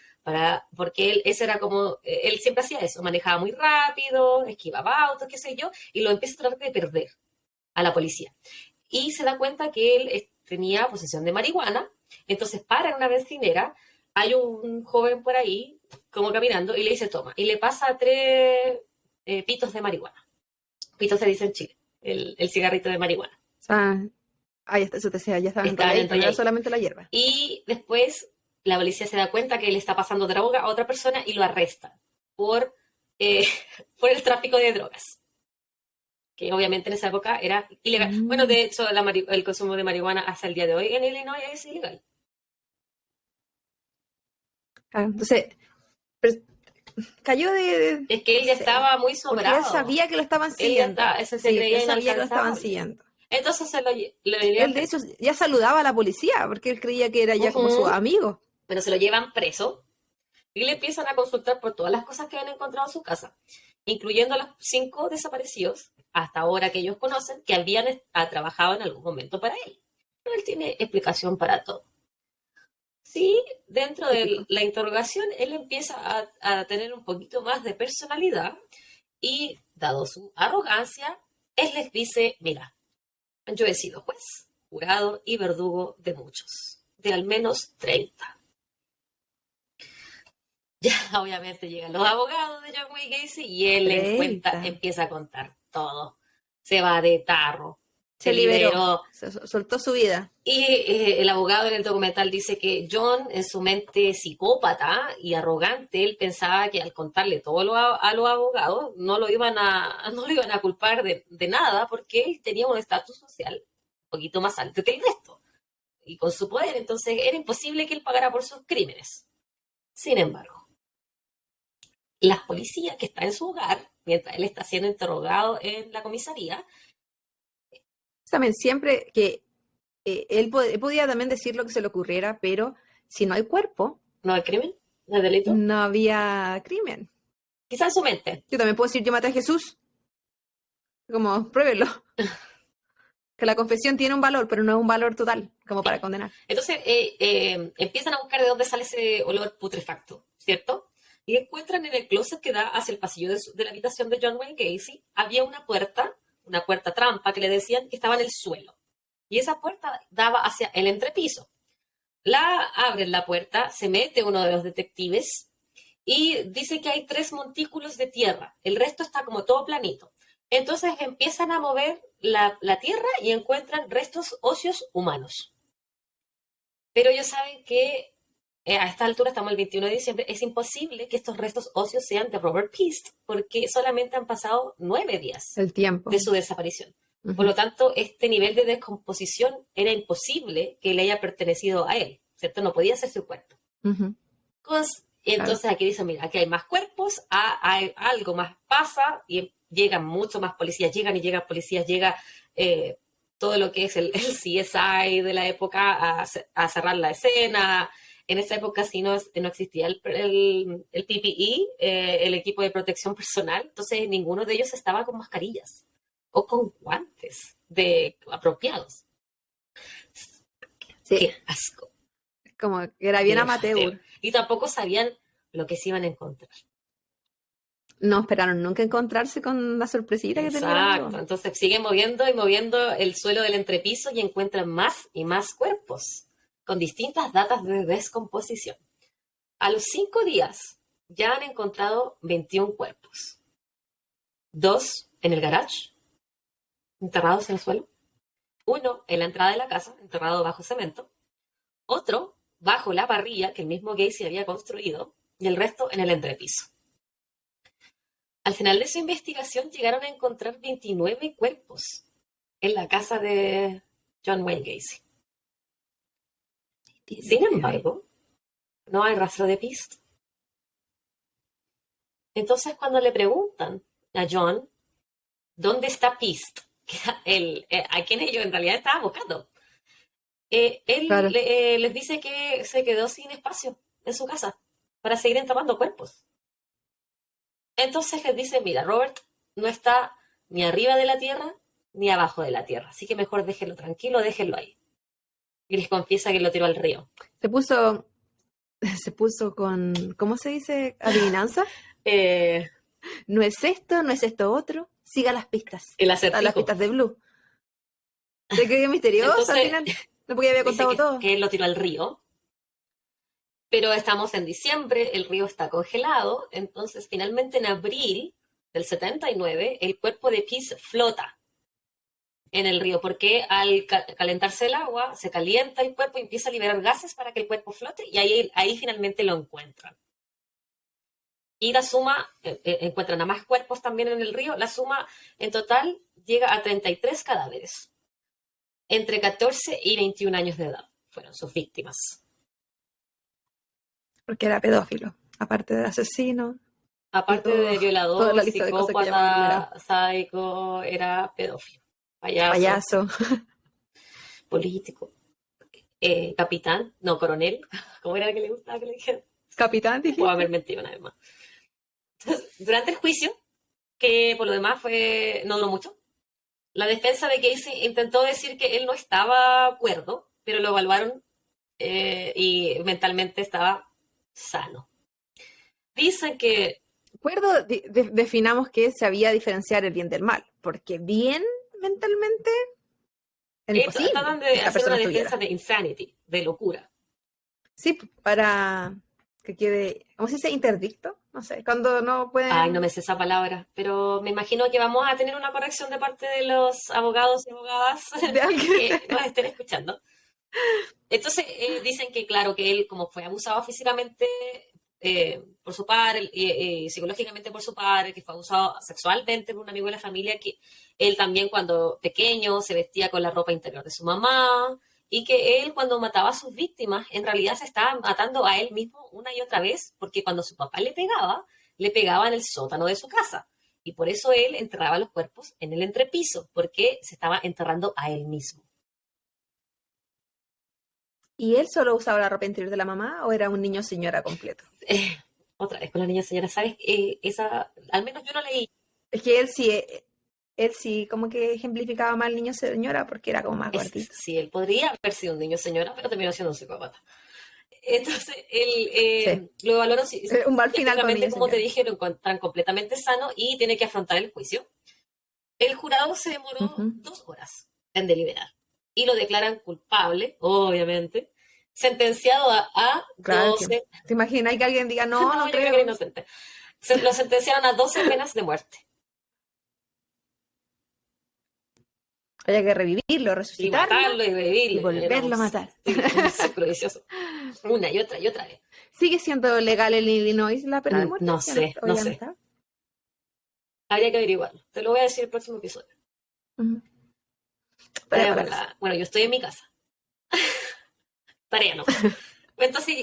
porque él siempre hacía eso, manejaba muy rápido, esquivaba autos, qué sé yo, y lo empieza a tratar de perder a la policía. Y se da cuenta que él tenía posesión de marihuana, entonces para en una bencinera, hay un joven por ahí, como caminando, y le dice, toma, y le pasa 3 pitos de marihuana. Pitos se dice en Chile, el cigarrito de marihuana. Ahí está, eso te decía, ya estaba dentro, no solamente la hierba. Y después la policía se da cuenta que él está pasando droga a otra persona y lo arresta por eh, por el tráfico de drogas, que obviamente en esa época era ilegal. Bueno, Mm. de hecho, el consumo de marihuana hasta el día de hoy en Illinois es ilegal. Claro, entonces, pero cayó Es que no él ya sé, estaba muy porque él sobrado. sabía que lo estaban Él ya siguiendo. está, ese se Sí, él creía sabía que lo estaban inalcanzable. siguiendo. Entonces lo llevan Él, de hecho, preso. ya saludaba a la policía porque él creía que era ya como su Ujú. amigo. Pero se lo llevan preso y le empiezan a consultar por todas las cosas que habían encontrado en su casa, incluyendo a los 5 desaparecidos, hasta ahora que ellos conocen, que habían trabajado en algún momento para él. Pero él tiene explicación para todo. Sí, dentro de Típico. la interrogación, él empieza a tener un poquito más de personalidad y, dado su arrogancia, él les dice, mira, yo he sido juez, jurado y verdugo de muchos, de al menos 30. Ya, obviamente llegan los abogados de John Wayne Gacy y él Treinta. empieza a contar todo. Se va de tarro, se Se liberó. liberó. Soltó su vida. Y el abogado en el documental dice que John, en su mente psicópata y arrogante, él pensaba que al contarle todo a los abogados no lo iban a culpar de nada porque él tenía un estatus social un poquito más alto que el resto. Y con su poder, entonces era imposible que él pagara por sus crímenes. Sin embargo, las policías que están en su hogar, mientras él está siendo interrogado en la comisaría, También siempre que él podía también decir lo que se le ocurriera, pero si no hay cuerpo, no hay crimen, no hay delito, no había crimen. quizá en su mente. Yo también puedo decir, yo maté a Jesús. Como, pruébelo. Que la confesión tiene un valor, pero no es un valor total, como para condenar. Entonces empiezan a buscar de dónde sale ese olor putrefacto, ¿cierto? Y encuentran en el closet que da hacia el pasillo de la habitación de John Wayne Gacy, había una puerta trampa que le decían que estaba en el suelo. Y esa puerta daba hacia el entrepiso. Abren la puerta, se mete uno de los detectives y dice que hay 3 montículos de tierra. El resto está como todo planito. Entonces empiezan a mover la tierra y encuentran restos óseos humanos. Pero ellos saben que a esta altura, estamos el 21 de diciembre, es imposible que estos restos óseos sean de Robert Peast, porque solamente han pasado 9 días El tiempo. de su desaparición. Por Ujú. lo tanto, este nivel de descomposición era imposible que le haya pertenecido a él, ¿cierto? No podía ser su cuerpo. Ujú. Y Claro. entonces aquí dicen, mira, aquí hay más cuerpos, algo más pasa y llegan mucho más policías, llegan policías, llega todo lo que es el CSI de la época a cerrar la escena. En esa época sí no existía el PPE, el equipo de protección personal, entonces ninguno de ellos estaba con mascarillas o con guantes apropiados. Sí, Qué asco, como que era bien qué feo. amateur. Y tampoco sabían lo que se iban a encontrar. No esperaron nunca encontrarse con la sorpresita que tenía el Exacto, amigo. entonces siguen moviendo y moviendo el suelo del entrepiso y encuentran más y más cuerpos con distintas datas de descomposición. A los 5 días ya han encontrado 21 cuerpos. 2 en el garage, enterrados en el suelo. Uno en la entrada de la casa, enterrado bajo cemento. Otro bajo la parrilla que el mismo Gacy había construido. Y el resto en el entrepiso. Al final de su investigación llegaron a encontrar 29 cuerpos en la casa de John Wayne Gacy. Sin 19. embargo, no hay rastro de pista. Entonces, cuando le preguntan a John dónde está Pist, que era a quien ellos en realidad estaban buscando, él Claro. les dice que se quedó sin espacio en su casa para seguir enterrando cuerpos. Entonces les dice, mira, Robert no está ni arriba de la tierra ni abajo de la tierra, así que mejor déjenlo tranquilo, déjenlo ahí. Y les confiesa que lo tiró al río. Se puso, se puso con, ¿cómo se dice? Adivinanza. Eh, No es esto otro. Siga las pistas. el A las acertijo. pistas de Blue. Se creyó misterioso al Entonces final. No porque había dice contado todo. que él lo tiró al río, pero estamos en diciembre, el río está congelado, entonces finalmente en abril del 79 el cuerpo de Peace flota en el río, porque al calentarse el agua se calienta el cuerpo y empieza a liberar gases para que el cuerpo flote y ahí finalmente lo encuentran. Y la suma, encuentran a más cuerpos también en el río, la suma en total llega a 33 cadáveres. Entre 14 y 21 años de edad fueron sus víctimas. Porque era pedófilo, aparte de asesino. Aparte de Toda violador, la lista de cosas que ya hemos enumerado. psicópata, sádico, era pedófilo, payaso, Payaso. político, capitán, no, coronel. ¿Cómo era que le gustaba que le dijeran? Capitán, Puedo haber dijiste. mentido una vez más. Entonces, durante el juicio, que por lo demás no duró mucho, la defensa de Casey intentó decir que él no estaba cuerdo, pero lo evaluaron y mentalmente estaba sano. Dicen que Acuerdo, definamos que sabía diferenciar el bien del mal, porque bien mentalmente es imposible tratan que de esta hacer una persona defensa estuviera. de insanity, de locura. Sí, para que quede, ¿cómo se dice? Interdicto, no sé, cuando no Ay, no me pueden... sé esa palabra, pero me imagino que vamos a tener una corrección de parte de los abogados y abogadas de alguien. que nos estén escuchando. Entonces, dicen que, claro, que él, como fue abusado físicamente por su padre y psicológicamente por su padre, que fue abusado sexualmente por un amigo de la familia, que él también cuando pequeño se vestía con la ropa interior de su mamá y que él cuando mataba a sus víctimas, en realidad se estaba matando a él mismo una y otra vez, porque cuando su papá le pegaba en el sótano de su casa. Y por eso él enterraba los cuerpos en el entrepiso, porque se estaba enterrando a él mismo. ¿Y él solo usaba la ropa interior de la mamá o era un niño señora completo? Otra vez con la niña señora, ¿sabes? Esa, al menos yo no leí. Es que él sí como que ejemplificaba más al niño señora porque era como más gordito. Sí, él podría haber sido un niño señora, pero terminó siendo un psicópata. Entonces, él Sí, lo evaluaron un mal final para un psiquiátricamente, niño como te señora. dije, lo encuentran completamente sano y tiene que afrontar el juicio. El jurado se demoró Ujú. 2 horas en deliberar y lo declaran culpable, obviamente, sentenciado a Claro que... 12. ¿Te imaginas que alguien diga, no, No, no yo creo que era creo? inocente. Lo sentenciaron a 12 penas de muerte. Había que revivirlo, Y resucitarlo matarlo y y revivirlo. Era volverlo a matar. un círculo vicioso. Una y otra vez. ¿Sigue siendo legal en Illinois la pena de muerte? No ¿Ya no, sé, o no ya no sé. está? Habría que averiguarlo. Te lo voy a decir el próximo episodio. Ujú. Tarea Tarea para para casa. Bueno, yo estoy en mi casa. Tarea no. Entonces,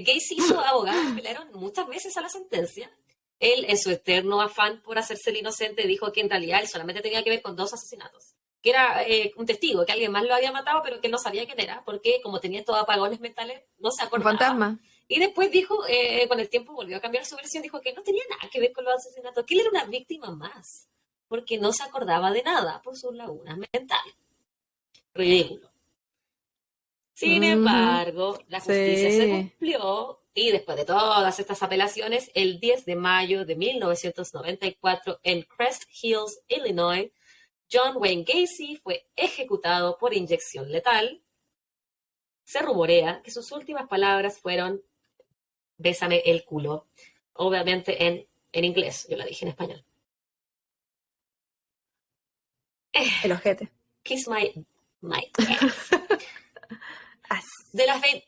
Gacy y su abogado apelaron muchas veces a la sentencia. Él, en su eterno afán por hacerse el inocente, dijo que en realidad él solamente tenía que ver con 2 asesinatos. Que era un testigo, que alguien más lo había matado, pero que no sabía quién era, porque como tenía estos apagones mentales, no se Un acordaba. fantasma. Y después dijo, con el tiempo volvió a cambiar su versión, dijo que no tenía nada que ver con los asesinatos, que él era una víctima más, porque no se acordaba de nada por sus lagunas mentales. Ridículo. Sin Ujú. embargo, la justicia se Sí. cumplió y después de todas estas apelaciones, el 10 de mayo de 1994 en Crest Hills, Illinois, John Wayne Gacy fue ejecutado por inyección letal. Se rumorea que sus últimas palabras fueron bésame el culo, obviamente en inglés, yo la dije en español. El ojete. Kiss my ass. De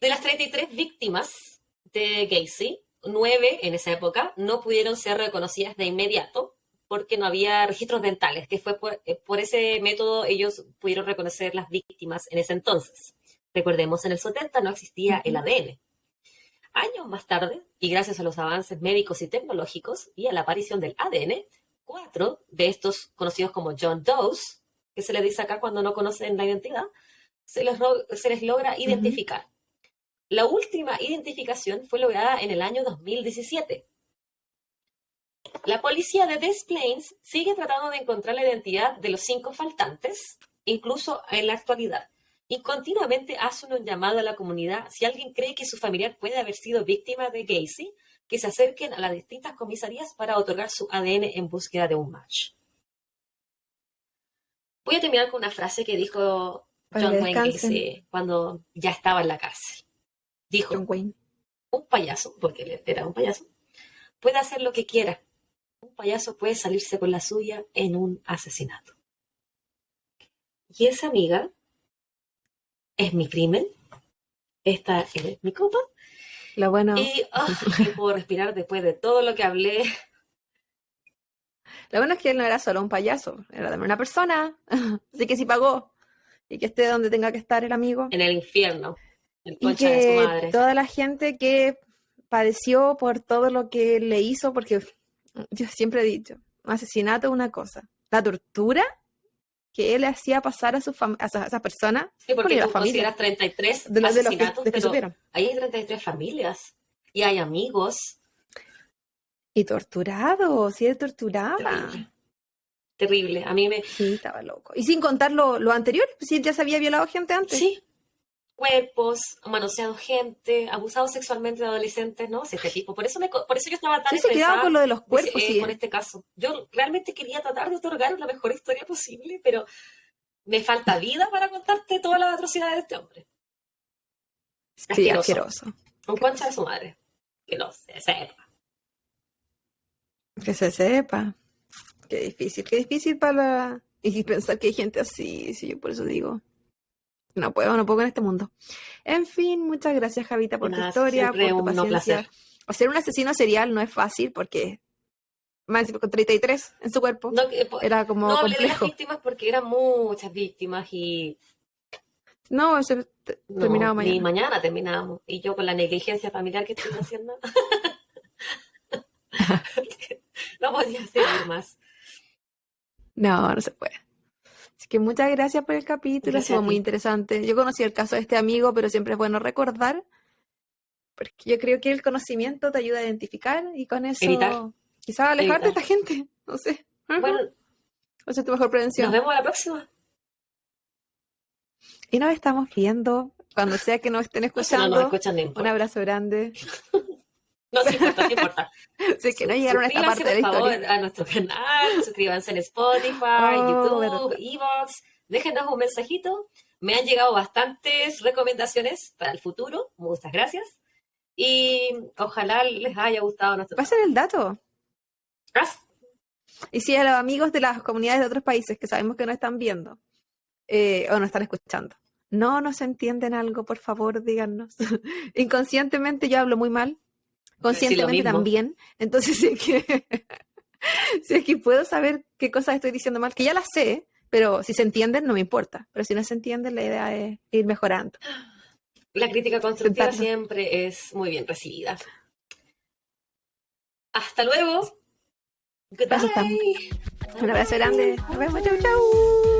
las 33 víctimas de Gacy, 9 en esa época no pudieron ser reconocidas de inmediato porque no había registros dentales, que fue por ese método ellos pudieron reconocer las víctimas en ese entonces. Recordemos, en el 70 no existía el Ujú. ADN. Años más tarde, y gracias a los avances médicos y tecnológicos y a la aparición del ADN, 4 de estos conocidos como John Does, que se les dice acá cuando no conocen la identidad, se les logra Ujú. identificar. La última identificación fue lograda en el año 2017. La policía de Des Plaines sigue tratando de encontrar la identidad de los 5 faltantes, incluso en la actualidad, y continuamente hacen un llamado a la comunidad si alguien cree que su familiar puede haber sido víctima de Gacy, que se acerquen a las distintas comisarías para otorgar su ADN en búsqueda de un match. Voy a terminar con una frase que dijo Para que John Wayne descansen, Gacy cuando ya estaba en la cárcel. John Dijo, Wayne. un payaso, porque él era un payaso, puede hacer lo que quiera. Un payaso puede salirse con la suya en un asesinato. Y esa amiga es mi crimen, esta es mi copa, Lo bueno, Que puedo respirar después de todo lo que hablé. lo bueno es que él no era solo un payaso, era también una persona. Así que sí pagó. Y que esté donde tenga que estar el amigo. En el infierno, el Y concha de su que madre. toda la gente que padeció por todo lo que le hizo, porque yo siempre he dicho, un asesinato es una cosa. La tortura que él hacía pasar a esa persona, Sí, porque la tú familia, consideras 33 de los asesinatos, que pero supieron. ahí hay 33 familias y hay amigos. Y torturado, sí, él torturaba. Terrible, terrible. A mí me... Sí, estaba loco. Y sin contar lo anterior, pues sí, ya se había violado gente antes. Sí, cuerpos, manoseado gente, abusado sexualmente de adolescentes, ¿no? Sí, este tipo. Por eso yo estaba tan Sí, se quedaba con estresada lo de los cuerpos, sí. con este caso. Yo realmente quería tratar de otorgar la mejor historia posible, pero me falta vida para contarte todas las atrocidades de este hombre. Sí, Asqueroso. asqueroso. Un concha de su madre. Que no se sepa. Que se sepa. Qué difícil para... Y pensar que hay gente así, sí, yo por eso digo, no puedo con este mundo. En fin, muchas gracias, Javita, por tu Nada, historia, siempre por tu un no paciencia. placer. Ser un asesino serial no es fácil porque, más encima con 33 en su cuerpo, No, era como no hablé de las complejo. víctimas porque eran muchas víctimas y No, ese terminaba no, ni mañana. mañana terminábamos. Y yo con la negligencia familiar que estoy haciendo, no podía seguir más. No se puede. Así que muchas gracias por el capítulo, Gracias estuvo a muy ti. interesante. Yo conocí el caso de este amigo, pero siempre es bueno recordar, porque yo creo que el conocimiento te ayuda a identificar y con Evitar, eso quizás alejarte de evitar. esta gente, no sé. Bueno, Esa es tu mejor nos prevención. vemos a la próxima. Y nos estamos viendo cuando sea que nos estén No, si no nos escuchando. escuchan, no Un importa. abrazo grande. No, sí importa, sí importa. Si es que no llegaron a esta Suscríbanse, parte de por la favor, historia. a nuestro canal. Suscríbanse en Spotify, Oh, YouTube, verdad. Evox. Déjenos un mensajito. Me han llegado bastantes recomendaciones para el futuro. Muchas gracias. Y ojalá les haya gustado nuestro Va a ser trabajo. el dato. Gracias. Y si a los amigos de las comunidades de otros países que sabemos que no están viendo o no están escuchando, no nos entienden algo, por favor, díganos. Inconscientemente yo hablo muy mal, Decir lo conscientemente mismo. también. Entonces, si es que puedo saber qué cosas estoy diciendo mal, que ya las sé, pero si se entienden no me importa. Pero si no se entienden, la idea es ir mejorando. La crítica constructiva Intentarlo. siempre es muy bien recibida. Hasta luego. Para eso estamos. Goodbye. Un abrazo Bye. grande. Nos vemos. Chau, chau.